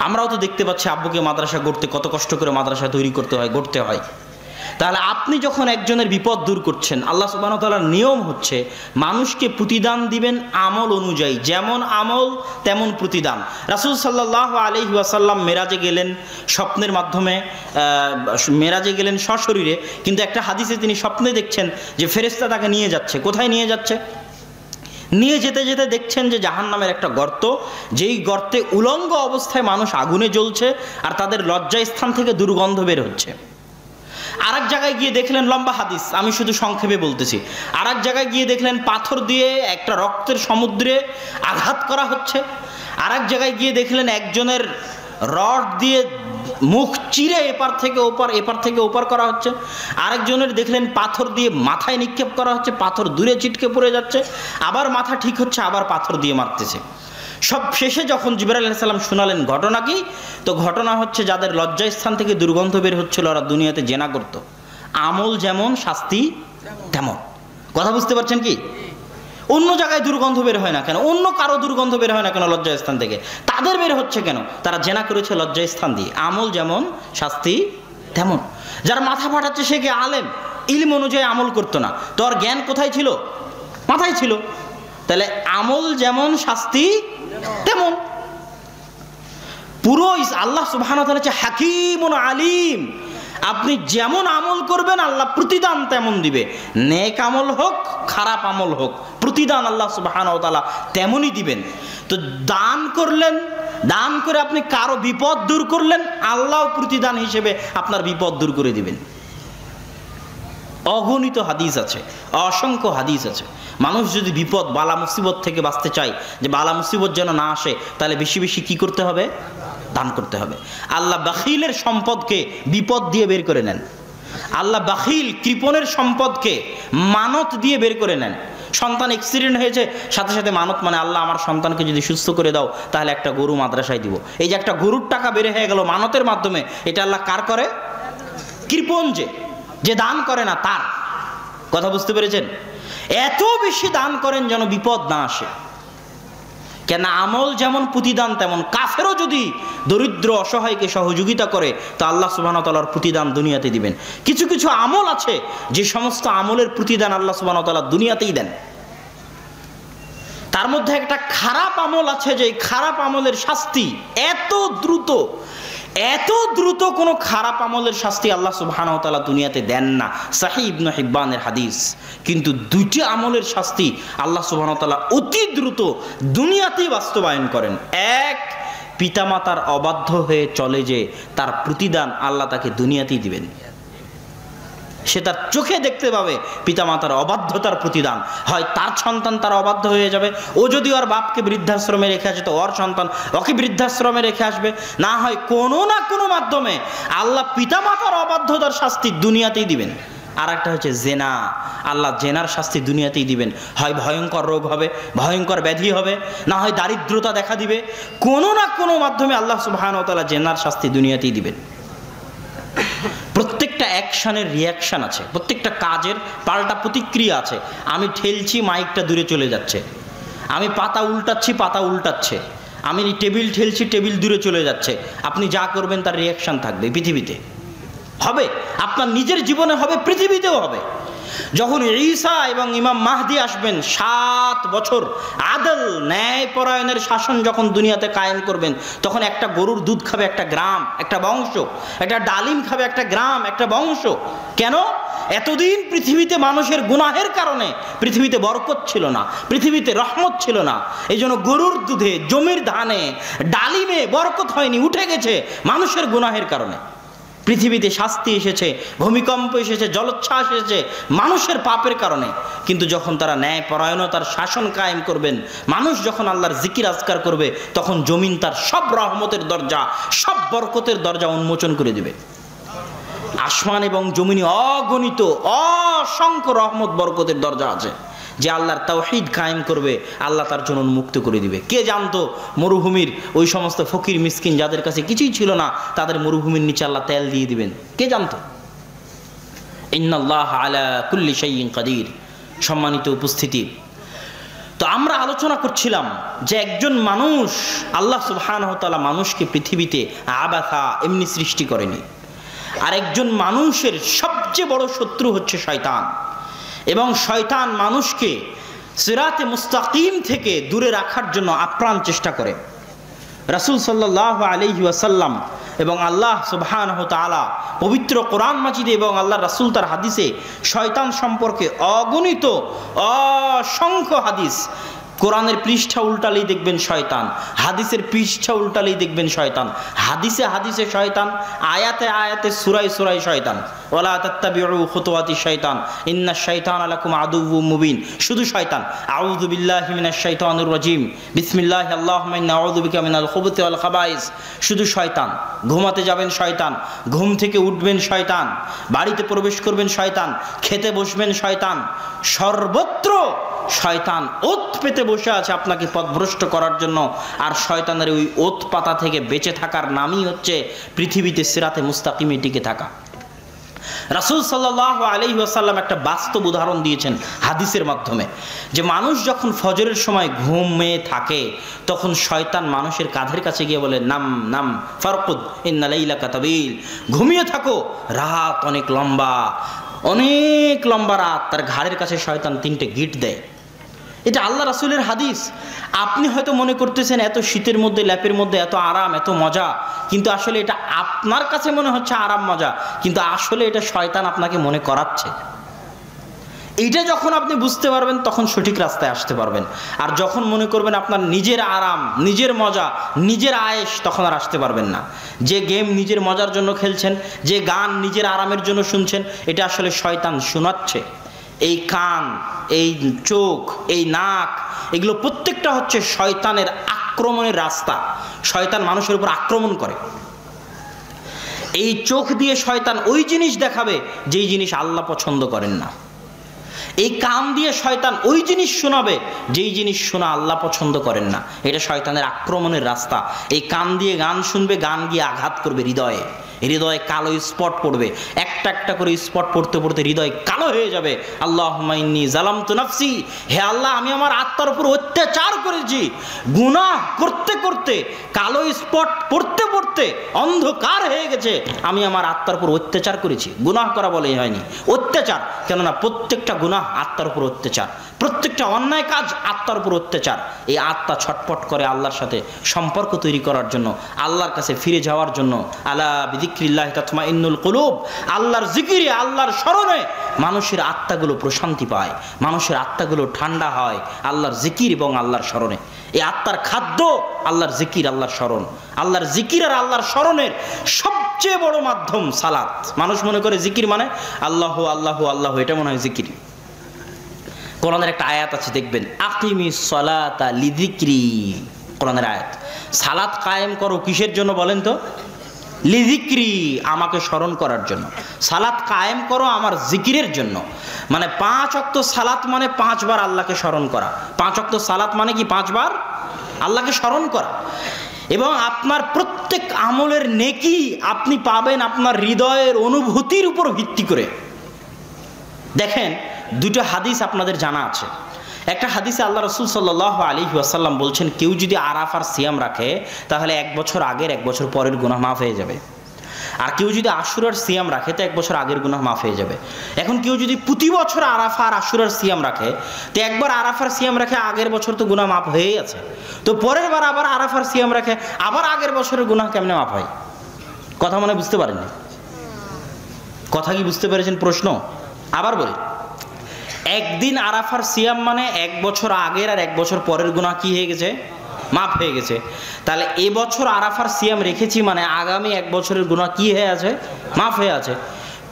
আমরাও তো দেখতে পাচ্ছি আব্বুকে মাদ্রাসা গড়তে কত কষ্ট করে মাদ্রাসা তৈরি করতে হয়, গড়তে হয়। তাহলে আপনি যখন একজনের বিপদ দূর করছেন, আল্লাহ সুবহানাহু ওয়া তাআলার নিয়ম হচ্ছে মানুষকে প্রতিদান দিবেন আমল অনুযায়ী, যেমন আমল তেমন প্রতিদান। রাসূল সাল্লাল্লাহু আলাইহি ওয়াসাল্লাম মেরাজে গেলেন স্বপ্নের মাধ্যমে, মেরাজে গেলেন সশরীরে, কিন্তু একটা হাদিসে তিনি স্বপ্নে দেখছেন যে ফেরেশতা তাকে নিয়ে যাচ্ছে। কোথায় নিয়ে যাচ্ছে? নিয়ে যেতে যেতে দেখছেন যে জাহান্নামের একটা গর্ত, যেই গর্তে উলঙ্গ অবস্থায় মানুষ আগুনে জ্বলছে আর তাদের লজ্জাস্থান থেকে দুর্গন্ধ বের হচ্ছে। আরেক জায়গায় গিয়ে দেখলেন, লম্বা হাদিস আমি শুধু সংক্ষেপে বলতেছি, আরেক জায়গায় গিয়ে দেখলেন পাথর দিয়ে একটা রক্তের সমুদ্রে আঘাত করা হচ্ছে। আরেক জায়গায় গিয়ে দেখলেন একজনের রড দিয়ে মুখ চিরে এপার থেকে ওপার, এপার থেকে ওপার করা হচ্ছে। আরেকজনের দেখলেন পাথর দিয়ে মাথায় নিক্ষেপ করা হচ্ছে, পাথর দূরে ছিটকে পড়ে যাচ্ছে, আবার মাথা ঠিক হচ্ছে, আবার পাথর দিয়ে মারতেছে। সব শেষে যখন জিবরাইল আলাইহিস সালাম শোনালেন ঘটনা কি, তো ঘটনা হচ্ছে যাদের লজ্জাস্থান থেকে দুর্গন্ধ বের হচ্ছিল ওরা দুনিয়াতে জেনা করত। আমল যেমন শাস্তি তেমন। কথা বুঝতে পারছেন কি? অন্য জায়গায় দুর্গন্ধ বের হয় না কেন? অন্য কারো দুর্গন্ধ বের হয় না কেন লজ্জাস্থান থেকে? তাদের বের হচ্ছে কেন? তারা জেনা করেছে লজ্জাস্থান দিয়ে। আমল যেমন শাস্তি তেমন। যার মাথা ফাটাচ্ছে সে কি আলেম? ইলম অনুযায়ী আমল করতো না, তো আর জ্ঞান কোথায় ছিল? মাথায় ছিল। তাহলে আমল যেমন শাস্তি তেমন। পুরো আল্লাহ সুবহানাহু ওয়া তাআলা হচ্ছে হাকীমুন আলীম। আপনি যেমন আমল করবেন আল্লাহ প্রতিদান তেমন দিবে। নেক আমল হোক খারাপ আমল হোক, প্রতিদান আল্লাহ সুবহানাহু ওয়া তাআলা তেমনই দিবেন। তো দান করলেন, দান করে আপনি কারো বিপদ দূর করলেন, আল্লাহ প্রতিদান হিসেবে আপনার বিপদ দূর করে দিবেন। অগণিত হাদিস আছে, অসংখ্য হাদিস আছে। মানুষ যদি বিপদ বালা মুসিবত থেকে বাঁচতে চায়, যে বালা মুসিবত যেন না আসে, তাহলে বেশি বেশি কি করতে হবে? দান করতে হবে। আল্লাহ বাখিলের সম্পদকে বিপদ দিয়ে বের করে নেন। আল্লাহ বাখিল কৃপণের সম্পদকে মানত দিয়ে বের করে নেন। সন্তান অ্যাক্সিডেন্ট হয়েছে, সাথে সাথে মানত, মানে আল্লাহ আমার সন্তানকে যদি সুস্থ করে দাও তাহলে একটা গরু মাদ্রাসায় দিব। এই যে একটা গরুর টাকা বের হয়ে গেল মানতের মাধ্যমে, এটা আল্লাহ কার করে? কৃপণ যে দান করে না তার। কথা বুঝতে পেরেছেন? এত বেশি দান করেন যেন বিপদ না আসে। কেন? আমল যেমন প্রতিদান তেমন। কাফেরও যদি দরিদ্র অসহায়কে সহযোগিতা করে তা আল্লাহ সুবহানাহু ওয়া তাআলার প্রতিদান দুনিয়াতে দিবেন। কিছু কিছু আমল আছে যে সমস্ত আমলের প্রতিদান আল্লাহ সুবহানাহু ওয়া তাআলা দুনিয়াতেই দেন। তার মধ্যে একটা খারাপ আমল আছে, যে খারাপ আমলের শাস্তি এত দ্রুত কোনো খারাপ আমলের শাস্তি আল্লাহ সুবহানাহু ওয়া তাআলা দুনিয়াতে দেন না। সহিহ ইবনে হিব্বানের হাদিস। কিন্তু দুইটি আমলের শাস্তি আল্লাহ সুবহানাহু ওয়া তাআলা অতি দ্রুত দুনিয়াতেই বাস্তবায়ন করেন। এক, পিতামাতার অবাধ্য হয়ে চলে যে তার প্রতিদান আল্লাহ তাকে দুনিয়াতেই দিবেন। সে তার চোখে দেখতে পাবে পিতামাতার অবাধ্যতার প্রতিদান। হয় তার সন্তান তার অবাধ্য হয়ে যাবে, ও যদি ওর বাপকে বৃদ্ধাশ্রমে রেখে আসে তো ওর সন্তান ওকে বৃদ্ধাশ্রমে রেখে আসবে। না হয় কোনো না কোনো মাধ্যমে আল্লাহ পিতামাতার অবাধ্যতার শাস্তি দুনিয়াতেই দিবেন। আর একটা হচ্ছে জেনা। আল্লাহ জেনার শাস্তি দুনিয়াতেই দিবেন। হয় ভয়ঙ্কর রোগ হবে, ভয়ঙ্কর ব্যাধি হবে, না হয় দারিদ্রতা দেখা দিবে। কোনো না কোনো মাধ্যমে আল্লাহ সুবহানাহু ওয়া তাআলা জেনার শাস্তি দুনিয়াতেই দিবেন। প্রত্যেকটা অ্যাকশনের রিয়াকশন আছে, প্রত্যেকটা কাজের পাল্টা প্রতিক্রিয়া আছে। আমি ঠেলছি, মাইকটা দূরে চলে যাচ্ছে। আমি পাতা উল্টাচ্ছি, পাতা উল্টাচ্ছে। আমি টেবিল ঠেলছি, টেবিল দূরে চলে যাচ্ছে। আপনি যা করবেন তার রিয়াকশন থাকবে, পৃথিবীতে হবে, আপনার নিজের জীবনে হবে, পৃথিবীতেও হবে। যখন ঈসা এবং ইমাম মাহদি আসবেন, 7 বছর আদল ন্যায়পরায়ণের শাসন যখন দুনিয়াতে কায়েম করবেন, তখন একটা গরুর দুধ খাবে একটা গ্রাম, একটা বংশ, একটা ডালিম খাবে একটা গ্রাম, একটা বংশ। কেন? এতদিন পৃথিবীতে মানুষের গুনাহের কারণে পৃথিবীতে বরকত ছিল না, পৃথিবীতে রহমত ছিল না। এই জন্য গরুর দুধে, জমির ধানে, ডালিমে বরকত হয়নি, উঠে গেছে মানুষের গুনাহের কারণে। পৃথিবীতে শাস্তি এসেছে, ভূমিকম্প এসেছে, জলোচ্ছ্বাস এসেছে মানুষের পাপের কারণে। কিন্তু যখন তারা ন্যায়পরায়ণতার শাসন কায়েম করবেন, মানুষ যখন আল্লাহর জিকির আজকার করবে, তখন জমিন তার সব রহমতের দরজা, সব বরকতের দরজা উন্মোচন করে দিবে। আসমান এবং জমিনে অগণিত অসংখ্য রহমত বরকতের দরজা আছে। যে আল্লাহর তাওহীদ কায়েম করবে, আল্লাহ তার জন্য মুক্ত করে দিবে। কে জানতো মরুভূমির ওই সমস্ত ফকির মিসকিন যাদের কাছে কিছুই ছিল না, তাদের মরুভূমির নিচে আল্লাহ তেল দিয়ে দিবেন? কে জানতো? ইন্নাল্লাহ আলা কুল্লি শাইইন কাদির। সম্মানিত উপস্থিতি, তো আমরা আলোচনা করছিলাম যে একজন মানুষ, আল্লাহ সুবহানাহু ওয়া তাআলা মানুষকে পৃথিবীতে আবাথা এমনি সৃষ্টি করেনি। আর একজন মানুষের সবচেয়ে বড় শত্রু হচ্ছে শয়তান, এবং শয়তান মানুষকে সিরাতে মুস্তাকিম থেকে দূরে রাখার জন্য আপ্রাণ চেষ্টা করে। রাসূল সাল্লাল্লাহু আলাইহি ওয়াসাল্লাম এবং আল্লাহ সুবহানাহু ওয়া তাআলা পবিত্র কোরআন মাজিদে এবং আল্লাহ রাসূল তার হাদিসে শয়তান সম্পর্কে অগণিত অসংখ্য হাদিস। কোরআনের পৃষ্ঠা উল্টালেই দেখবেন শয়তান, হাদিসের পৃষ্ঠা উল্টালেই দেখবেন শয়তান, হাদিসে হাদিসে শয়তান, আয়াতে আয়াতে সূরায় সূরায় শয়তান। ওয়ালা তাত্তাবিউ খুতুওয়াতি শয়তান ইন্নাশ শাইতানা লাকুম আদুউম মুবিন। শুধু শয়তান। আউযু বিল্লাহি মিনাশ শাইতানির রাজিম, বিসমিল্লাহি আল্লাহুম্মা ইন্না আউযু বিকা মিনাল খুবুতি ওয়াল খাবাইস। শুধু শয়তান। ঘুমাতে যাবেন শয়তান, ঘুম থেকে উঠবেন শয়তান, বাড়িতে প্রবেশ করবেন শয়তান, খেতে বসবেন শয়তান, সর্বত্র শয়তান ওত পেতে বসে আছে আপনাকে পথভ্রষ্ট করার জন্য। আর শয়তানের ওই ওত পাতা থেকে বেঁচে থাকার নামই হচ্ছে পৃথিবীতে সিরাতে মুস্তাকিমে টিকে থাকা। রাসূল সাল্লাল্লাহু আলাইহি ওয়াসাল্লাম একটা বাস্তব উদাহরণ দিয়েছেন হাদিসের মাধ্যমে, যে মানুষ যখন ফজরের সময় ঘুমিয়ে থাকে, তখন শয়তান মানুষের কাঁধের কাছে গিয়ে বলে, নাম নাম ফারকুদ ইন্না লাইলাকা তাবিল। ঘুমিয়ে থাকো, রাত অনেক লম্বা, অনেক লম্বা রাত। তার ঘাড়ের কাছে শয়তান 3টে গিট দেয়। এটা আল্লাহ রাসূলের হাদিস। আপনি হয়তো মনে করতেছেন এত শীতের মধ্যে, ল্যাপের মধ্যে এত আরাম, এত মজা, কিন্তু আসলে এটা আপনার কাছে মনে হচ্ছে আরাম মজা, কিন্তু আসলে এটা শয়তান আপনাকে মনে করাচ্ছে। এইটা যখন আপনি বুঝতে পারবেন, তখন সঠিক রাস্তায় আসতে পারবেন। আর যখন মনে করবেন আপনার নিজের আরাম, নিজের মজা, নিজের আয়েশ, তখন আর আসতে পারবেন না। যে গেম নিজের মজার জন্য খেলছেন, যে গান নিজের আরামের জন্য শুনছেন, এটা আসলে শয়তান শোনাচ্ছে। এই কান, এই চোখ, এই নাক, এগুলো প্রত্যেকটা হচ্ছে শয়তানের আক্রমণের রাস্তা। শয়তান মানুষের উপর আক্রমণ করে। এই চোখ দিয়ে শয়তান ওই জিনিস দেখাবে যেই জিনিস আল্লাহ পছন্দ করেন না। এই কান দিয়ে শয়তান ওই জিনিস শোনাবে যেই জিনিস শোনা আল্লাহ পছন্দ করেন না। এটা শয়তানের আক্রমণের রাস্তা। এই কান দিয়ে গান শুনবে, গান গিয়ে আঘাত করবে হৃদয়ে, হৃদয়ে কালো স্পট পড়বে, একটা একটা করে স্পট পড়তে পড়তে হৃদয় কালো হয়ে যাবে। আল্লাহুম্মা ইন্নী যালামতু নাফসি, হে আল্লাহ আমি আমার আত্মার উপর অত্যাচার করেছি। গুনাহ করতে করতে, কালো স্পট পড়তে পড়তে অন্ধকার হয়ে গেছে, আমি আমার আত্মার উপর অত্যাচার করেছি। গুনাহ করা বলেই হয়নি, অত্যাচার। কেননা প্রত্যেকটা গুনাহ আত্মার উপর অত্যাচার, প্রত্যেকটা অন্যায় কাজ আত্মার উপর অত্যাচার। এই আত্মা ছটপট করে আল্লাহর সাথে সম্পর্ক তৈরি করার জন্য, আল্লাহর কাছে ফিরে যাওয়ার জন্য। আলা বিযিক্রিল্লাহি তাতমাইন্নুল কুলুব। আল্লাহর জিকিরে, আল্লাহর স্মরণে মানুষের আত্মাগুলো প্রশান্তি পায়, মানুষের আত্মাগুলো ঠান্ডা হয় আল্লাহর জিকির এবং আল্লাহর স্মরণে। এই আত্মার খাদ্য আল্লাহর জিকির, আল্লাহর স্মরণ। আল্লাহর জিকির আর আল্লাহর স্মরণের সবচেয়ে বড় মাধ্যম সালাত। মানুষ মনে করে জিকির মানে আল্লাহ আল্লাহ আল্লাহ, এটা মনে হয় জিকির। কোরআনের একটা আয়াত আছে, দেখবেন, আকিমিস সালাতা লিযিকরি। কোরআনের আয়াত। সালাত কায়েম করো কিসের জন্য বলেন তো? লিযিকরি, আমাকে স্মরণ করার জন্য। সালাত কায়েম করো আমার জিকিরের জন্য। মানে 5 ওয়াক্ত সালাত মানে 5 বার আল্লাহকে স্মরণ করা। 5 ওয়াক্ত সালাত মানে কি? 5 বার আল্লাহকে স্মরণ করা। এবং আপনার প্রত্যেক আমলের নেকি আপনি পাবেন আপনার হৃদয়ের অনুভূতির উপর ভিত্তি করে। দেখেন, 2টা হাদিস আপনাদের জানা আছে। একটা হাদিসে আল্লাহ রাসূল সাল্লাল্লাহু আলাইহি ওয়াসাল্লাম বলছেন, কেউ যদি আরাফার সিয়াম রাখে তাহলে 1 বছর আগের 1 বছর পরের গুনাহ মাফ হয়ে যাবে। আর কেউ যদি আশুরার সিয়াম রাখে তো 1 বছর আগের গুনাহ মাফ হয়ে যাবে। এখন কেউ যদি প্রতি বছর আরাফা আর আশুরার সিয়াম রাখে, তো একবার আরাফার সিয়াম রাখে, আগের বছর তো গুনাহ মাফ হয়েই আছে, তো পরের বার আবার আরাফার সিয়াম রাখে, আবার আগের বছরের গুনাহ কেমনে মাফ হয়? কথা মনে বুঝতে পারেননি? কথা কি বুঝতে পেরেছেন? প্রশ্ন আবার বলি, একদিন আরাফার সিয়াম মানে 1 বছর আগের আর 1 বছর পরের গুনাহ কি হয়ে গেছে? মাফ হয়ে গেছে। তাহলে এবছর আরাফার সিয়াম রেখেছি মানে আগামী 1 বছরের গুনাহ কি হয়ে আছে? মাফ হয়ে আছে।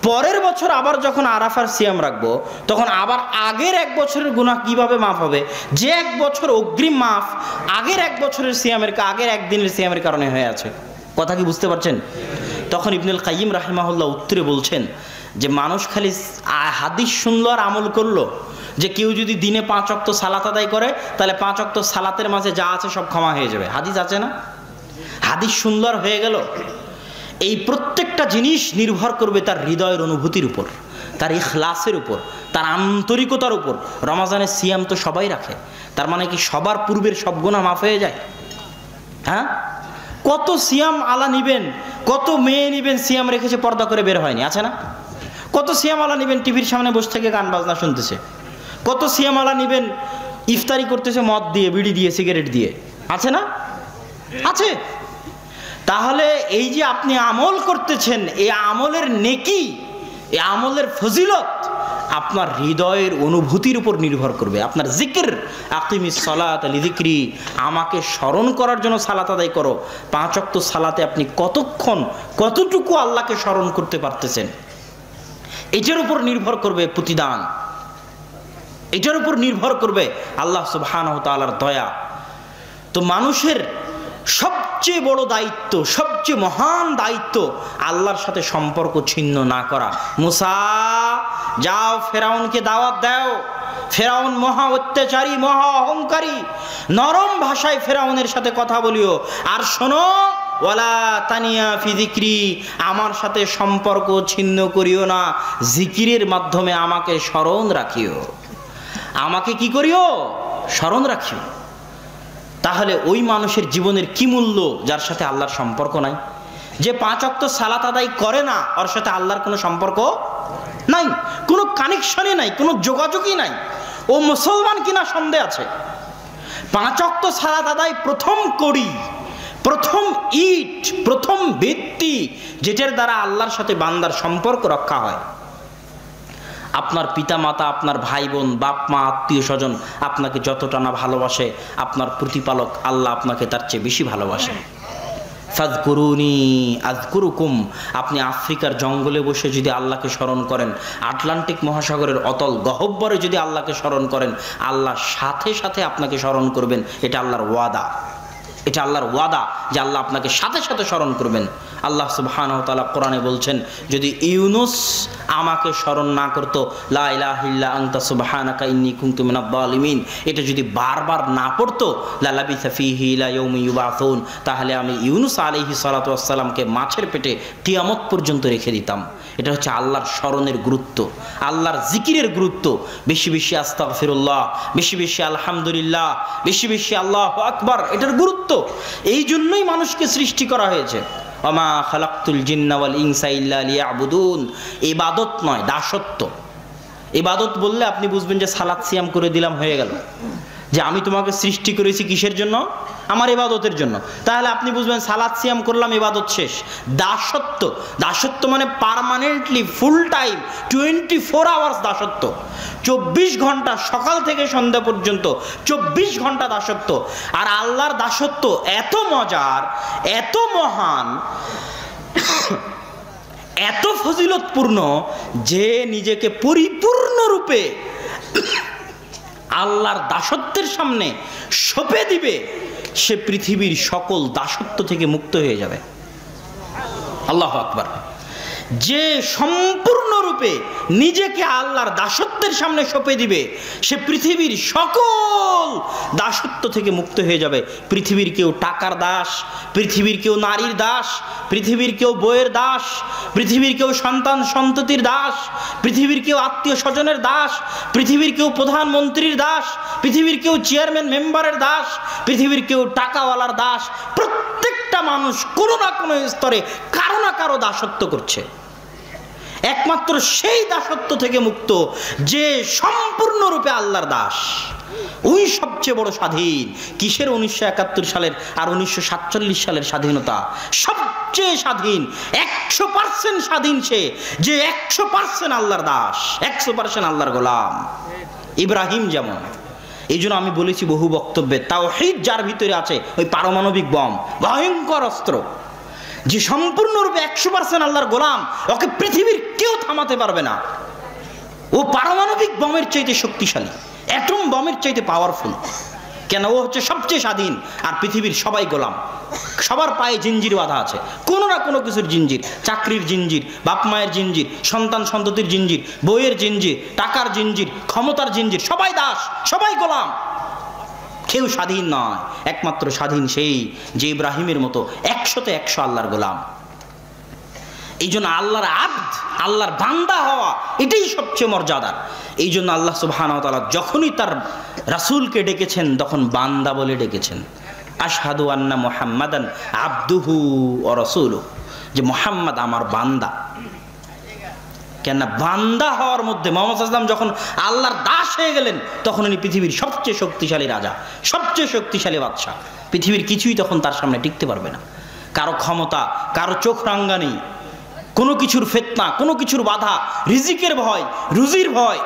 পরের বছর আবার যখন আরাফার সিয়াম রাখবো তখন আবার আগের 1 বছরের গুনাহ কিভাবে মাফ হবে? যে 1 বছর অগ্রিম মাফ আগের 1 বছরের সিয়ামের আগের একদিনের সিয়ামের কারণে হয়ে আছে। কথা কি বুঝতে পারছেন? তখন ইবনুল কাইয়িম রাহিমাহুল্লাহ উত্তরে বলছেন যে মানুষ খালি হাদিস শুনলো আর আমল করলো, যে কেউ যদি দিনে 5 ওয়াক্ত সালাত আদায় করে তাহলে 5 ওয়াক্ত সালাতের মাঝে যা আছে সব ক্ষমা হয়ে যাবে। হাদিস আছে না? হাদিস শুনলো আর হয়ে গেল? এই প্রত্যেকটা জিনিস নির্ভর করবে তার হৃদয়ের অনুভূতির উপর, তার ইখলাসের উপর, তার আন্তরিকতার উপর। রমাজানের সিয়াম তো সবাই রাখে, তার মানে কি সবার পূর্বের সব গুনাহ মাফ হয়ে যায়? হ্যাঁ, কত সিয়াম আলা নিবেন, কত মেয়ে নিবেন সিয়াম রেখেছে পর্দা করে বের হয়নি, আছে না? কত সিয়াম আলা নিবেন টিভির সামনে বসে থেকে গান বাজনা শুনতেছে, কত সিয়াম আলা নিবেন ইফতারি করতেছে মদ দিয়ে, বিড়ি দিয়ে, সিগারেট দিয়ে, আছে না? আছে। তাহলে এই যে আপনি আমল করতেছেন, এই আমলের নেকি, এই আমলের ফজিলত আপনার হৃদয়ের অনুভূতির উপর নির্ভর করবে। আপনার জিকির, আকিমিস সালাত লিযিকরি, আমাকে স্মরণ করার জন্য সালাত আদায় করো। 5 ওয়াক্ত সালাতে আপনি কতক্ষণ কতটুকু আল্লাহকে স্মরণ করতে পারতেছেন, এটার উপর নির্ভর করবে প্রতিদান, এটার উপর নির্ভর করবে আল্লাহ সুবহানাহু ওয়া তাআলার দয়া। তো মানুষের সবচেয়ে বড় দায়িত্ব, সবচেয়ে মহান দায়িত্ব আল্লাহর সাথে সম্পর্ক ছিন্ন না করা। মুসা, যাও ফেরাউনকে দাওয়াত দাও। ফেরাউন মহা অত্যাচারী, মহা অহংকারী, নরম ভাষায় ফেরাউনের সাথে কথা বলিও। আর শোনো, ওয়ালা তানিয়া ফি যিকরি, আমার সাথে সম্পর্ক ছিন্ন করিও না, জিকিরের মাধ্যমে আমাকে স্মরণ রাখিও। আমাকে কি করিও? স্মরণ রাখিও। তাহলে ওই মানুষের জীবনের কি মূল্য যার সাথে আল্লাহর সম্পর্ক নাই? যে 5 ওয়াক্ত সালাত আদায় করে না, ওর সাথে আল্লাহর কোনো সম্পর্ক নাই, কোনো কানেকশনই নাই, কোনো যোগাযোগই নাই। ও মুসলমান কিনা সন্দেহ আছে। 5 ওয়াক্ত সালাত আদায় প্রথম করি, প্রথম ইট, প্রথম ভিত্তি যেটার দ্বারা আল্লাহর সাথে বান্দার সম্পর্ক রক্ষা হয়। আপনার পিতা মাতা, আপনার ভাই বোন, বাপ মা, আত্মীয় স্বজন আপনাকে যতটা না ভালোবাসে, আপনার প্রতিপালক আল্লাহ আপনাকে তার চেয়ে বেশি ভালোবাসে। ফাযকুরুনি আযকুরুকুম, আপনি আফ্রিকার জঙ্গলে বসে যদি আল্লাহকে স্মরণ করেন, আটলান্টিক মহাসাগরের অতল গহ্বরে যদি আল্লাহকে স্মরণ করেন, আল্লাহ সাথে সাথে আপনাকে স্মরণ করবেন। এটা আল্লাহর ওয়াদা, এটা আল্লাহর ওয়াদা যে আল্লাহ আপনাকে সাথে সাথে স্মরণ করবেন। আল্লাহ সুবহানাহু ওয়া তাআলা কোরআনে বলছেন, যদি ইউনুস আমাকে স্মরণ না করতো, লা ইলাহা ইল্লা আনতা সুবহানাকা ইন্নী কুনতু মিনাজ জালিমিন, এটা যদি বারবার না পড়তো, লা লাবিসা ফীহি ইলা ইয়াউমি ইউবাসুন, তাহলে আমি ইউনুস আলাইহিস সালাতু ওয়াস সালামকে মাছের পেটে কিয়ামত পর্যন্ত রেখে দিতাম। এটা হচ্ছে আল্লাহর স্মরণের গুরুত্ব, আল্লাহর জিকিরের গুরুত্ব। বেশি বেশি আস্তাগফিরুল্লাহ, বেশি বেশি আলহামদুলিল্লাহ, বেশি বেশি আল্লাহু আকবার, এটার গুরুত্ব। এই জন্যই মানুষকে সৃষ্টি করা হয়েছে। ওমা খালাকতুল জিন্না ওয়াল ইনসা ইল্লা লিয়াবুদুন, ইবাদত নয়, দাসত্ব। ইবাদত বললে আপনি বুঝবেন যে সালাত সিয়াম করে দিলাম হয়ে গেল, যে আমি তোমাকে সৃষ্টি করেছি কিসের জন্য? আমার ইবাদতের জন্য। তাহলে আপনি বুঝবেন সালাত সিয়াম করলাম, ইবাদত শেষ। দাসত্ব, দাসত্ব মানে পার্মানেন্টলি ফুল টাইম 24 আওয়ার্স দাসত্ব, 24 ঘন্টা সকাল থেকে সন্ধ্যা পর্যন্ত 24 ঘন্টা দাসত্ব। আর আল্লাহর দাসত্ব এত মজার, এত মহান, এত ফজিলতপূর্ণ যে নিজেকে পরিপূর্ণরূপে আল্লাহর দাসত্বের সামনে সঁপে দিবে, সে পৃথিবীর সকল দাসত্ব থেকে মুক্ত হয়ে যাবে। আল্লাহু আকবার। যে সম্পূর্ণরূপে নিজেকে আল্লাহর দাসত্বের সামনে সঁপে দিবে, সে পৃথিবীর সকল দাসত্ব থেকে মুক্ত হয়ে যাবে। পৃথিবীর কেউ টাকার দাস, পৃথিবীর কেউ নারীর দাস, পৃথিবীর কেউ বইয়ের দাস, পৃথিবীর কেউ সন্তান সন্ততির দাস, পৃথিবীর কেউ আত্মীয় স্বজনের দাস, পৃথিবীর কেউ প্রধানমন্ত্রীর দাস, পৃথিবীর কেউ চেয়ারম্যান মেম্বারের দাস, পৃথিবীর কেউ টাকাওয়ালার দাস। প্রত্যেকটা মানুষ কোনো না কোনো স্তরে কারো না কারো দাসত্ব করছে। একমাত্র সেই দাসত্ব থেকে মুক্ত যে সম্পূর্ণরূপে আল্লাহর দাস, ওই সবচেয়ে বড় স্বাধীন। কিসের 1971 সালের আর 1947 সালের স্বাধীনতা? সব সবচেয়ে স্বাধীন, 100% স্বাধীন সে যে 100% আল্লাহর দাস, 100% আল্লাহর গোলাম। ইব্রাহিম যেমন। এই জন্য আমি বলেছি বহু বক্তব্যে, তাওহীদ যার ভিতরে আছে, ওই পারমাণবিক বম, ভয়ঙ্কর অস্ত্র, যে সম্পূর্ণরূপে 100% আল্লাহর গোলাম, ওকে পৃথিবীর কেউ থামাতে পারবে না। ও পারমাণবিক বমের চাইতে শক্তিশালী, অ্যাটম বমের চাইতে পাওয়ারফুল। কেন? ও হচ্ছে সবচেয়ে স্বাধীন, আর পৃথিবীর সবাই গোলাম। সবার পায়ে জিঞ্জির বাঁধা আছে, কোনো না কোনো কিছুর জিঞ্জির, চাকরির জিঞ্জির, বাপ মায়ের জিঞ্জির, সন্তান সন্ততির জিঞ্জির, বইয়ের জিঞ্জির, টাকার জিঞ্জির, ক্ষমতার জিঞ্জির, সবাই দাস, সবাই গোলাম, কেউ স্বাধীন নয়। একমাত্র স্বাধীন সেই যে ইব্রাহিমের মতো 100তে 100 আল্লাহর গোলাম। এই জন্য আল্লাহর আব্দ, আল্লাহর বান্দা হওয়া, এটাই সবচেয়ে মর্যাদার। এই জন্য আল্লাহ সুবহানাহু ওয়া তাআলা যখনই তার রাসূলকে ডেকেছেন তখন বান্দা বলে ডেকেছেন। আশহাদু আন্না মুহাম্মাদান আবদুহু ওয়া রাসূলুহু, যে মুহাম্মদ আমার বান্দা। কেন? বান্দা হওয়ার মধ্যে মুহাম্মদ সাল্লাল্লাহু আলাইহি ওয়াসাল্লাম যখন আল্লাহর দাস হয়ে গেলেন, তখন উনি পৃথিবীর সবচেয়ে শক্তিশালী রাজা, সবচেয়ে শক্তিশালী বাদশা। পৃথিবীর কিছুই তখন তার সামনে টিকতে পারবে না। কারো ক্ষমতা, কারো চোখ রাঙ্গানি, কোনো কিছুর ফিতনা, কোনো কিছুর বাধা, রিজিকের ভয়, রুজির ভয়।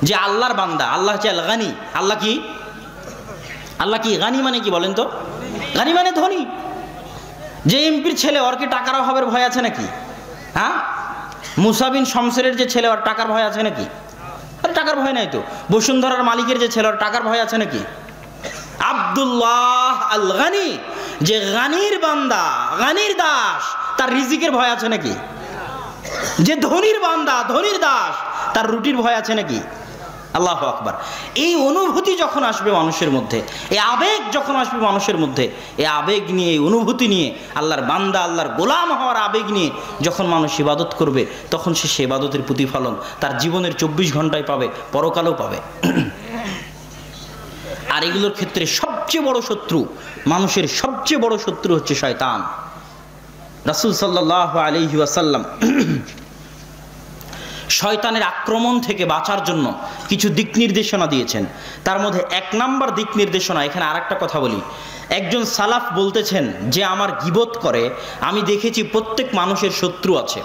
যে আল্লাহর বান্দা, আল্লাহ হচ্ছে আল গানি। আল্লাহ কি? আল্লাহ কি? গানি মানে কি বলেন তো? গানি মানে ধনী। যে এমপির ছেলে, ওর কি টাকার অভাবের ভয় আছে নাকি? হ্যাঁ? মুসা বিন শমসেরের যে ছেলে, ওর টাকার ভয় আছে নাকি? আর টাকার ভয় নাই তো। বসুন্ধরার মালিকের যে ছেলে, ওর টাকার ভয় আছে নাকি? আব্দুল্লাহ আল গানি, যে গানির বান্দা, গানির দাস, তার রিজিকের ভয় আছে নাকি? যে ধনীর বান্দা, ধনীর দাস, তার রুটির ভয় আছে নাকি? আল্লাহু আকবার। এই অনুভূতি যখন আসবে মানুষের মধ্যে, এই আবেগ যখন আসবে মানুষের মধ্যে, এই আবেগ নিয়ে, এই অনুভূতি নিয়ে, আল্লাহর বান্দা, আল্লাহর গোলাম হওয়ার আবেগ নিয়ে যখন মানুষ ইবাদত করবে, তখন সে ইবাদতের প্রতিফলন তার জীবনের 24 ঘন্টায় পাবে, পরকালেও পাবে। আর এগুলোর ক্ষেত্রে সবচেয়ে বড় শত্রু, মানুষের সবচেয়ে বড় শত্রু হচ্ছে শয়তান। রাসূল সাল্লাল্লাহু আলাইহি ওয়াসাল্লাম শয়তানের আক্রমণ থেকে বাঁচার জন্য কিছু দিক নির্দেশনা দিয়েছেন। তার মধ্যে 1 নম্বর দিক নির্দেশনা, এখানে আরেকটা কথা বলি। একজন সালাফ বলতেছেন যে আমার গীবত করে, আমি দেখেছি প্রত্যেক মানুষের শত্রু আছে।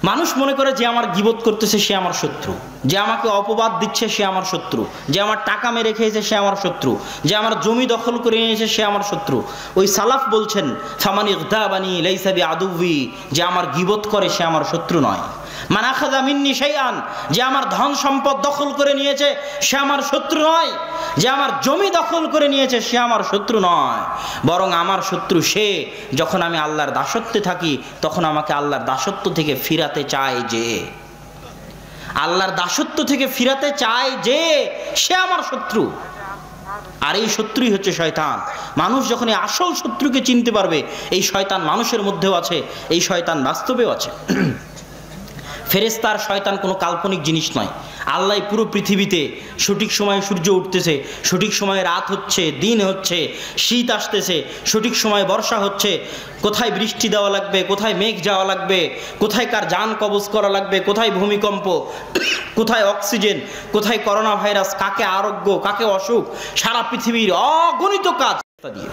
মানুষ মনে করে যে আমার গীবত করতেছে সে আমার শত্রু, যে আমাকে অপবাদ দিচ্ছে সে আমার শত্রু, যে আমার টাকা মেরে খেয়েছে সে আমার শত্রু, যে আমার জমি দখল করে নিয়েছে সে আমার শত্রু। ওই সালাফ বলছেন ফামান ইগতাবানি লাইসা বিআদুবি, যে আমার গীবত করে সে আমার শত্রু নয়। মান আখাযা মিন্নি শাইআন, যে আমার ধন সম্পদ দখল করে নিয়েছে সে আমার শত্রু নয়, যে আমার জমি দখল করে নিয়েছে সে আমার শত্রু নয়, বরং আমার শত্রু সে যখন আমি আল্লাহর দাসত্বে থাকি, তখন আমাকে আল্লাহর দাসত্ব থেকে ফিরাতে চায়, যে আল্লাহর দাসত্ব থেকে ফিরাতে চায় যে সে আমার শত্রু। আর এই শত্রুই হচ্ছে শয়তান। মানুষ যখন এই আসল শত্রুকে চিনতে পারবে, এই শয়তান মানুষের মধ্যেও আছে, এই শয়তান বাস্তবেও আছে। ফেরেশতার শয়তান কোনো কাল্পনিক জিনিস নয়। আল্লাহ পুরো পৃথিবীতে সঠিক সময়ে সূর্য উঠতেছে, সঠিক সময়ে রাত হচ্ছে, দিন হচ্ছে, শীত আসতেছে, সঠিক সময়ে বর্ষা হচ্ছে, কোথায় বৃষ্টি দেওয়া লাগবে, কোথায় মেঘ যাওয়া লাগবে, কোথায় কার জান কবজ করা লাগবে, কোথায় ভূমিকম্প, কোথায় অক্সিজেন, কোথায় করোনা ভাইরাস, কাকে আরোগ্য, কাকে অসুখ, সারা পৃথিবীর অগণিত কাজ দিয়ে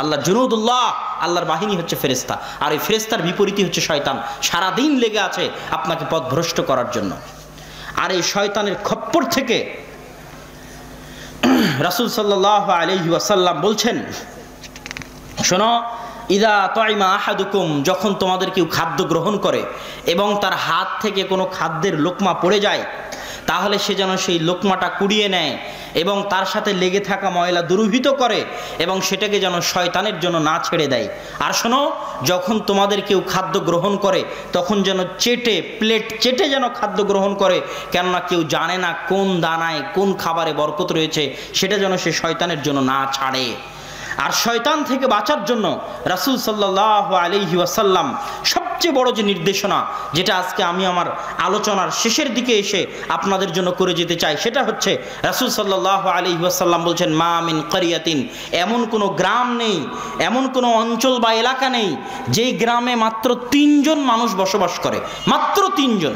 আল্লাহ জুনুদুল্লাহ, আল্লাহর বাহিনী হচ্ছে ফেরেশতা। আর এই ফেরেশতার বিপরীতই হচ্ছে শয়তান, সারাদিন লেগে আছে আপনাকে পথভ্রষ্ট করার জন্য। আর এই শয়তানের খপ্পর থেকে রাসূল সাল্লাল্লাহু আলাইহি ওয়াসাল্লাম বলছেন, শোনো, ইদা তাইমা আহাদুকুম, যখন তোমাদের কেউ খাদ্য গ্রহণ করে এবং তার হাত থেকে কোনো খাদ্যের লোকমা পড়ে যায়, তাহলে সে যেন সেই লোকমাটা কুড়িয়ে নেয় এবং তার সাথে লেগে থাকা ময়লা দূরীভূত করে এবং সেটাকে যেন শয়তানের জন্য না ছেড়ে দেয়। আর শোনো, যখন তোমাদের কেউ খাদ্য গ্রহণ করে তখন যেন প্লেট চেটে যেন খাদ্য গ্রহণ করে, কেননা কেউ জানে না কোন দানায় কোন খাবারে বরকত রয়েছে, সেটা যেন সে শয়তানের জন্য না ছাড়ে। আর শয়তান থেকে বাঁচার জন্য রাসূল সাল্লাল্লাহু আলাইহি ওয়াসাল্লাম সবচেয়ে বড় যে নির্দেশনা, যেটা আজকে আমি আমার আলোচনার শেষের দিকে এসে আপনাদের জন্য করে যেতে চাই, সেটা হচ্ছে রাসূল সাল্লাল্লাহু আলাইহি ওয়াসাল্লাম বলছেন, মা মিন ক্বরিয়াতিন, এমন কোনো গ্রাম নেই, এমন কোনো অঞ্চল বা এলাকা নেই যেই গ্রামে মাত্র 3 জন মানুষ বসবাস করে, মাত্র 3 জন।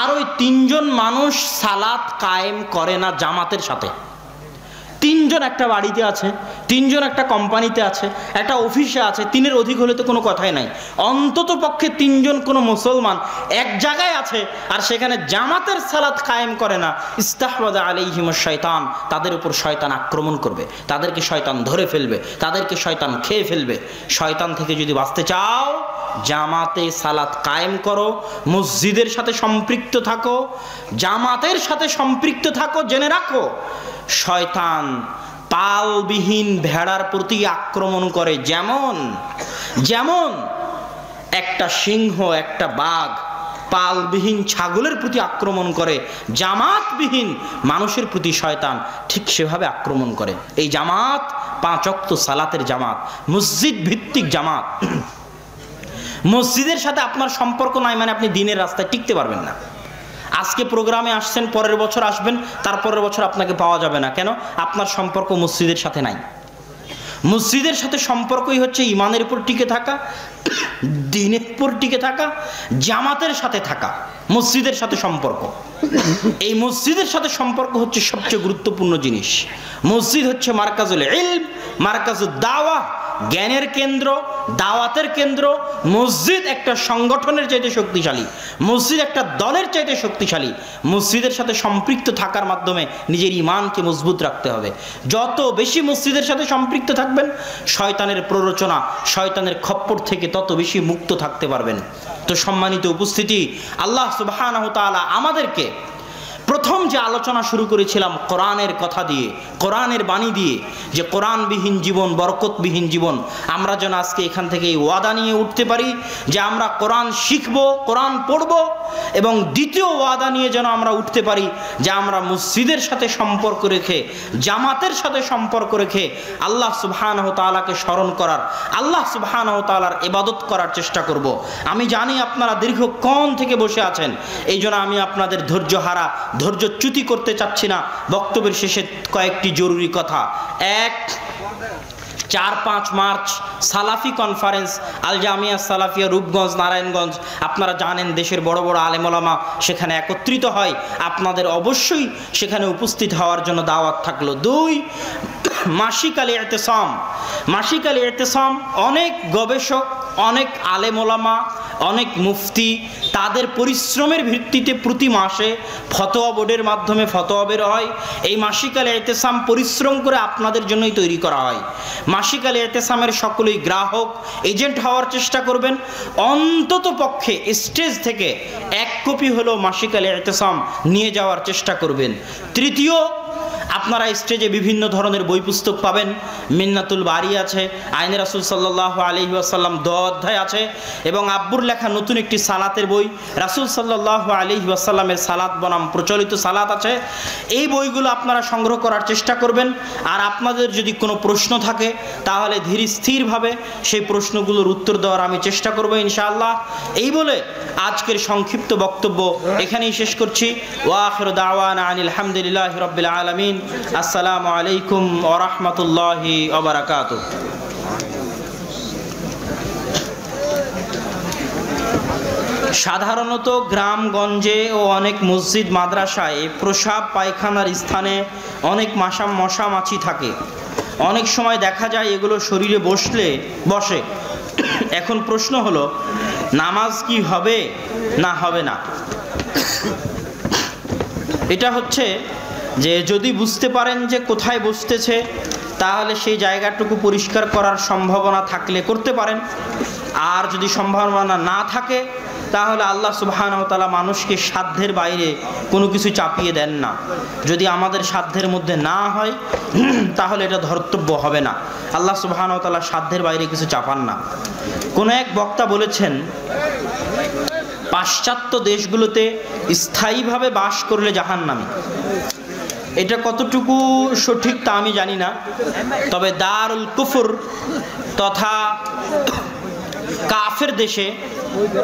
আর ওই 3 জন মানুষ সালাত কায়েম করে না জামাতের সাথে। তিনজন একটা বাড়িতে আছে, তিনজন একটা কোম্পানিতে আছে, একটা অফিসে আছে, তিনের অধিক হলে তো কোনো কথাই নাই। অন্তত পক্ষে তিনজন কোনো মুসলমান এক জায়গায় আছে আর সেখানে জামাতের সালাত কায়েম করে না, ইস্তাহওয়াযা আলাইহিমুশ শয়তান, তাদের উপর শয়তান আক্রমণ করবে, তাদেরকে শয়তান ধরে ফেলবে, তাদেরকে শয়তান খেয়ে ফেলবে। শয়তান থেকে যদি বাঁচতে চাও, জামাতে সালাত কায়েম করো, মসজিদের সাথে সম্পৃক্ত থাকো, জামাতের সাথে সম্পৃক্ত থাকো। জেনে রাখো, শয়তান পালবিহীন ভেড়ার প্রতি আক্রমণ করে যেমন যেমন একটা সিংহ, একটা বাঘ পালবিহীন ছাগলের প্রতি আক্রমণ করে, জামাতবিহীন মানুষের প্রতি শয়তান ঠিক সেভাবে আক্রমণ করে। এই জামাত 5 ওয়াক্ত সালাতের জামাত, মসজিদ ভিত্তিক জামাত। মসজিদের সাথে আপনার সম্পর্ক নাই মানে আপনি দিনের রাস্তায় টিকতে পারবেন না। আজকে প্রোগ্রামে আসছেন, পরের বছর আসবেন, তারপরের বছর আপনাকে পাওয়া যাবে না। কেন? আপনার সম্পর্ক মসজিদের সাথে নাই। মসজিদের সাথে সম্পর্কই হচ্ছে ইমানের উপর টিকে থাকা, দ্বীনের উপর টিকে থাকা, জামাতের সাথে থাকা, মসজিদের সাথে সম্পর্ক। এই মসজিদের সাথে সম্পর্ক হচ্ছে সবচেয়ে গুরুত্বপূর্ণ জিনিস। মসজিদ হচ্ছে মারকাজুল ইলম, মারকাজুদ দাওয়া, জ্ঞানের কেন্দ্র, দাওয়াতের কেন্দ্র। মসজিদ একটা সংগঠনের চাইতে শক্তিশালী, মসজিদ একটা দলের চাইতে শক্তিশালী। মসজিদের সাথে সম্পৃক্ত থাকার মাধ্যমে নিজের ঈমানকে মজবুত রাখতে হবে। যত বেশি মসজিদের সাথে সম্পৃক্ত থাকবেন, শয়তানের প্ররোচনা, শয়তানের খপ্পর থেকে তত বেশি মুক্ত থাকতে পারবেন। তো সম্মানিত উপস্থিতি, আল্লাহ সুবহানাহু ওয়া তাআলা আমাদেরকে প্রথম যে আলোচনা শুরু করেছিলাম কোরআনের কথা দিয়ে, কোরআনের বাণী দিয়ে, যে কোরআনবিহীন জীবন বরকতবিহীন জীবন। আমরা যেন আজকে এখান থেকে এই ওয়াদা নিয়ে উঠতে পারি যে আমরা কোরআন শিখব, কোরআন পড়ব, এবং দ্বিতীয় ওয়াদা নিয়ে যেন আমরা উঠতে পারি যে আমরা মসজিদের সাথে সম্পর্ক রেখে, জামাতের সাথে সম্পর্ক রেখে আল্লাহ সুবহানাহু ওয়া তাআলাকে স্মরণ করার, আল্লাহ সুবহানাহু ওয়া তাআলার ইবাদত করার চেষ্টা করব। আমি জানি আপনারা দীর্ঘক্ষণ থেকে বসে আছেন, এই জন্য আমি আপনাদের ধৈর্যহারা, ধৈর্যচ্যুতি করতে চাচ্ছি না। বক্তব্যের শেষে কয়েকটি জরুরি কথা। 4-5 মার্চ সালাফি কনফারেন্স, আল জামিয়া সালাফিয়া, রূপগঞ্জ, নারায়ণগঞ্জ। আপনারা জানেন দেশের বড় বড় আলেম ওলামা সেখানে একত্রিত হয়, আপনাদের অবশ্যই সেখানে উপস্থিত হওয়ার জন্য দাওয়াত থাকলো। 2, মাসিক আল ইতিসাম। মাসিক আল ইতিসাম, অনেক গবেষক, অনেক আলেম ওলামা, অনেক মুফতি, তাদের পরিশ্রমের ভিত্তিতে প্রতি মাসে ফতোয়া বোর্ডের মাধ্যমে ফতোয়া বের হয়। এই মাসিক আল ইতিসাম পরিশ্রম করে আপনাদের জন্যই তৈরি করা হয়। মাসিক আল ইতিসামের সকলেই গ্রাহক, এজেন্ট হওয়ার চেষ্টা করবেন। অন্তত পক্ষে স্টেজ থেকে 1 কপি হলেও মাসিক আল ইতিসাম নিয়ে যাওয়ার চেষ্টা করবেন। তৃতীয়, আপনারা স্টেজে বিভিন্ন ধরনের বই পুস্তক পাবেন। মিন্নাতুল বারি আছে, আইনে রাসূল সাল্লাল্লাহু আলাইহি ওয়াসাল্লাম 10 অধ্যায় আছে, এবং আব্বুর লেখা নতুন একটি সালাতের বই, রাসূল সাল্লাল্লাহু আলাইহি ওয়াসাল্লামের সালাত বনাম প্রচলিত সালাত আছে। এই বইগুলো আপনারা সংগ্রহ করার চেষ্টা করবেন। আর আপনাদের যদি কোনো প্রশ্ন থাকে তাহলে ধীর স্থিরভাবে সেই প্রশ্নগুলোর উত্তর দেওয়ার আমি চেষ্টা করব ইনশাআল্লাহ। এই বলে আজকের সংক্ষিপ্ত বক্তব্য এখানেই শেষ করছি। ওয়া আখিরু দাওয়ানা আনিল হামদুলিল্লাহি রাব্বিল আলামিন। আসসালামু আলাইকুম ওয়া রাহমাতুল্লাহি ওয়া বারাকাতুহু। সাধারণত গ্রামগঞ্জে ও অনেক মসজিদ মাদ্রাসায় প্রসাব পায়খানার স্থানে অনেক মশা মাছি থাকে। অনেক সময় দেখা যায় এগুলো শরীরে বসে। এখন প্রশ্ন হলো, নামাজ কি হবে না হবে না? এটা হচ্ছে যে যদি বুঝতে পারেন যে কোথায় বসতেছে, তাহলে সেই জায়গাটুকু পরিষ্কার করার সম্ভাবনা থাকলে করতে পারেন। আর যদি সম্ভাবনা না থাকে তাহলে আল্লাহ সুবহানাহু ওয়া তাআলা মানুষকে সাধ্যের বাইরে কোনো কিছু চাপিয়ে দেন না। যদি আমাদের সাধ্যের মধ্যে না হয় তাহলে এটা ধর্তব্য হবে না। আল্লাহ সুবহানাহু ওয়া তাআলা সাধ্যের বাইরে কিছু চাপান না। কোনো এক বক্তা বলেছেন, পাশ্চাত্য দেশগুলোতে স্থায়ীভাবে বাস করলে জাহান্নামী। এটা কতটুকু সঠিক তা আমি জানি না, তবে দারুল কুফর তথা কাফের দেশে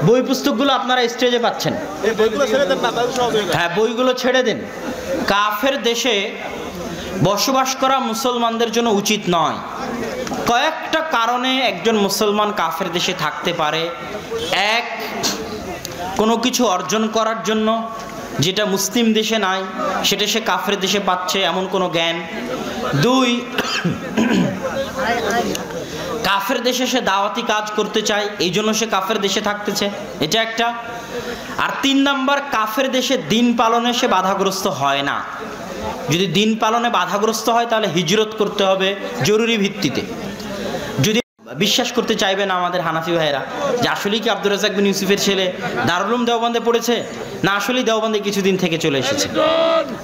বই পুস্তকগুলো আপনারা স্টেজে পাচ্ছেন, হ্যাঁ বইগুলো ছেড়ে দেন। কাফের দেশে বসবাস করা মুসলমানদের জন্য উচিত নয়। কয়েকটা কারণে একজন মুসলমান কাফের দেশে থাকতে পারে। 1, কোনো কিছু অর্জন করার জন্য, যেটা মুসলিম দেশে নাই সেটা সে কাফের দেশে পাচ্ছে, এমন কোনো জ্ঞান। 2, কাফের দেশে সে দাওয়াতি কাজ করতে চায়, এই জন্য সে কাফের দেশে থাকতেছে, এটা একটা। আর 3 নাম্বার, কাফের দেশে দিন পালনে সে বাধাগ্রস্ত হয় না। যদি দিন পালনে বাধাগ্রস্ত হয় তাহলে হিজরত করতে হবে জরুরি ভিত্তিতে। যদি বিশ্বাস করতে চাইবে না আমাদের হানাফি ভাইয়েরা যে আসলেই কি আব্দুর রাজ্জাক বিন ইউসুফের ছেলে দারুল উলুম দেওবন্দে পড়েছে, না আসলেই দেওবন্দে কিছুদিন থেকে চলে এসেছে।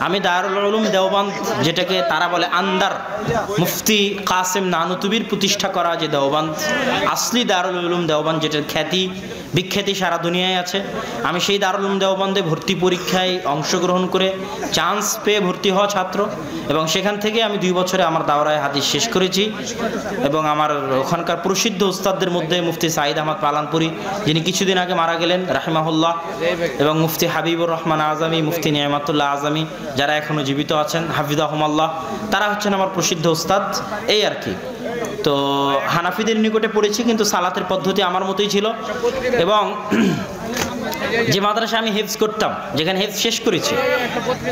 আমি দারুল উলুম দেওবন্দ, যেটাকে তারা বলে আন্দার, মুফতি কাসেম নানুতুবির প্রতিষ্ঠা করা যে দেওবন্দ, আসলি দারুল উলুম দেওবন্দ, যেটার খ্যাতি বিখ্যাতি সারা দুনিয়ায় আছে, আমি সেই দারুল উলুম দেওবন্দে ভর্তি পরীক্ষায় অংশগ্রহণ করে চান্স পেয়ে ভর্তি হওয়া ছাত্র, এবং সেখান থেকে আমি 2 বছরে আমার দাওরায়ে হাদিস শেষ করেছি। এবং আমার ওখানকার প্রসিদ্ধ উস্তাদদের মধ্যে মুফতি সাঈদ আহমদ পালানপুরি, যিনি কিছুদিন আগে মারা গেলেন রাহিমাহুল্লাহ, এবং মুফতি হাবিবুর রহমান আজমি, মুফতি নিয়ামতুল্লাহ আজমি, যারা এখনো জীবিত আছেন হাফিজাহুমাল্লাহ, তারা হচ্ছেন আমার প্রসিদ্ধ উস্তাদ, এই আর কি। তো হানাফিদের নিকটে পড়েছি, কিন্তু সালাতের পদ্ধতি আমার মতোই ছিল। এবং যে মাদ্রাসা আমি হেফজ করতাম, যেখানে হেফজ শেষ করেছি,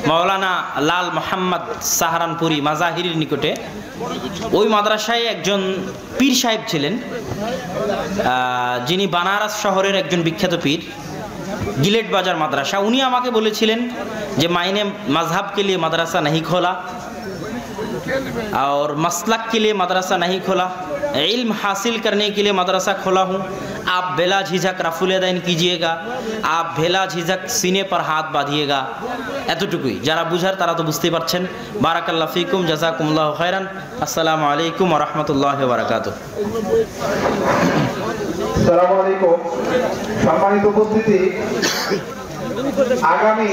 মাওলানা লাল মোহাম্মদ সাহারানপুরি মাজাহিরির নিকটে, ওই মাদ্রাসায় একজন পীর সাহেব ছিলেন, যিনি বানারস শহরের একজন বিখ্যাত পীর, গিলেট বাজার মাদ্রাসা। উনি আমাকে বলেছিলেন যে মাইনে मजहब के लिए मदरसा नहीं खोला और मसलक के लिए मदरसा नहीं खोला, इल्म हासिल करने के लिए मदरसा खोला हूँ। आप बेला झिझक रफुल यदैन कीजिएगा, आप बेला झिझक सीने पर हाथ बांधिएगा। এতটুকুই, যারা বুঝার তারা তো বুঝতে পারছেন। বারাকাল্লাহ ফিকুম, জাযাকুমুল্লাহু খায়রান। আসসালামু আলাইকুম ওয়া রাহমাতুল্লাহি ওয়া বারাকাতুহু। আসসালামু আলাইকুম। সম্মানিত উপস্থিতি, আগামী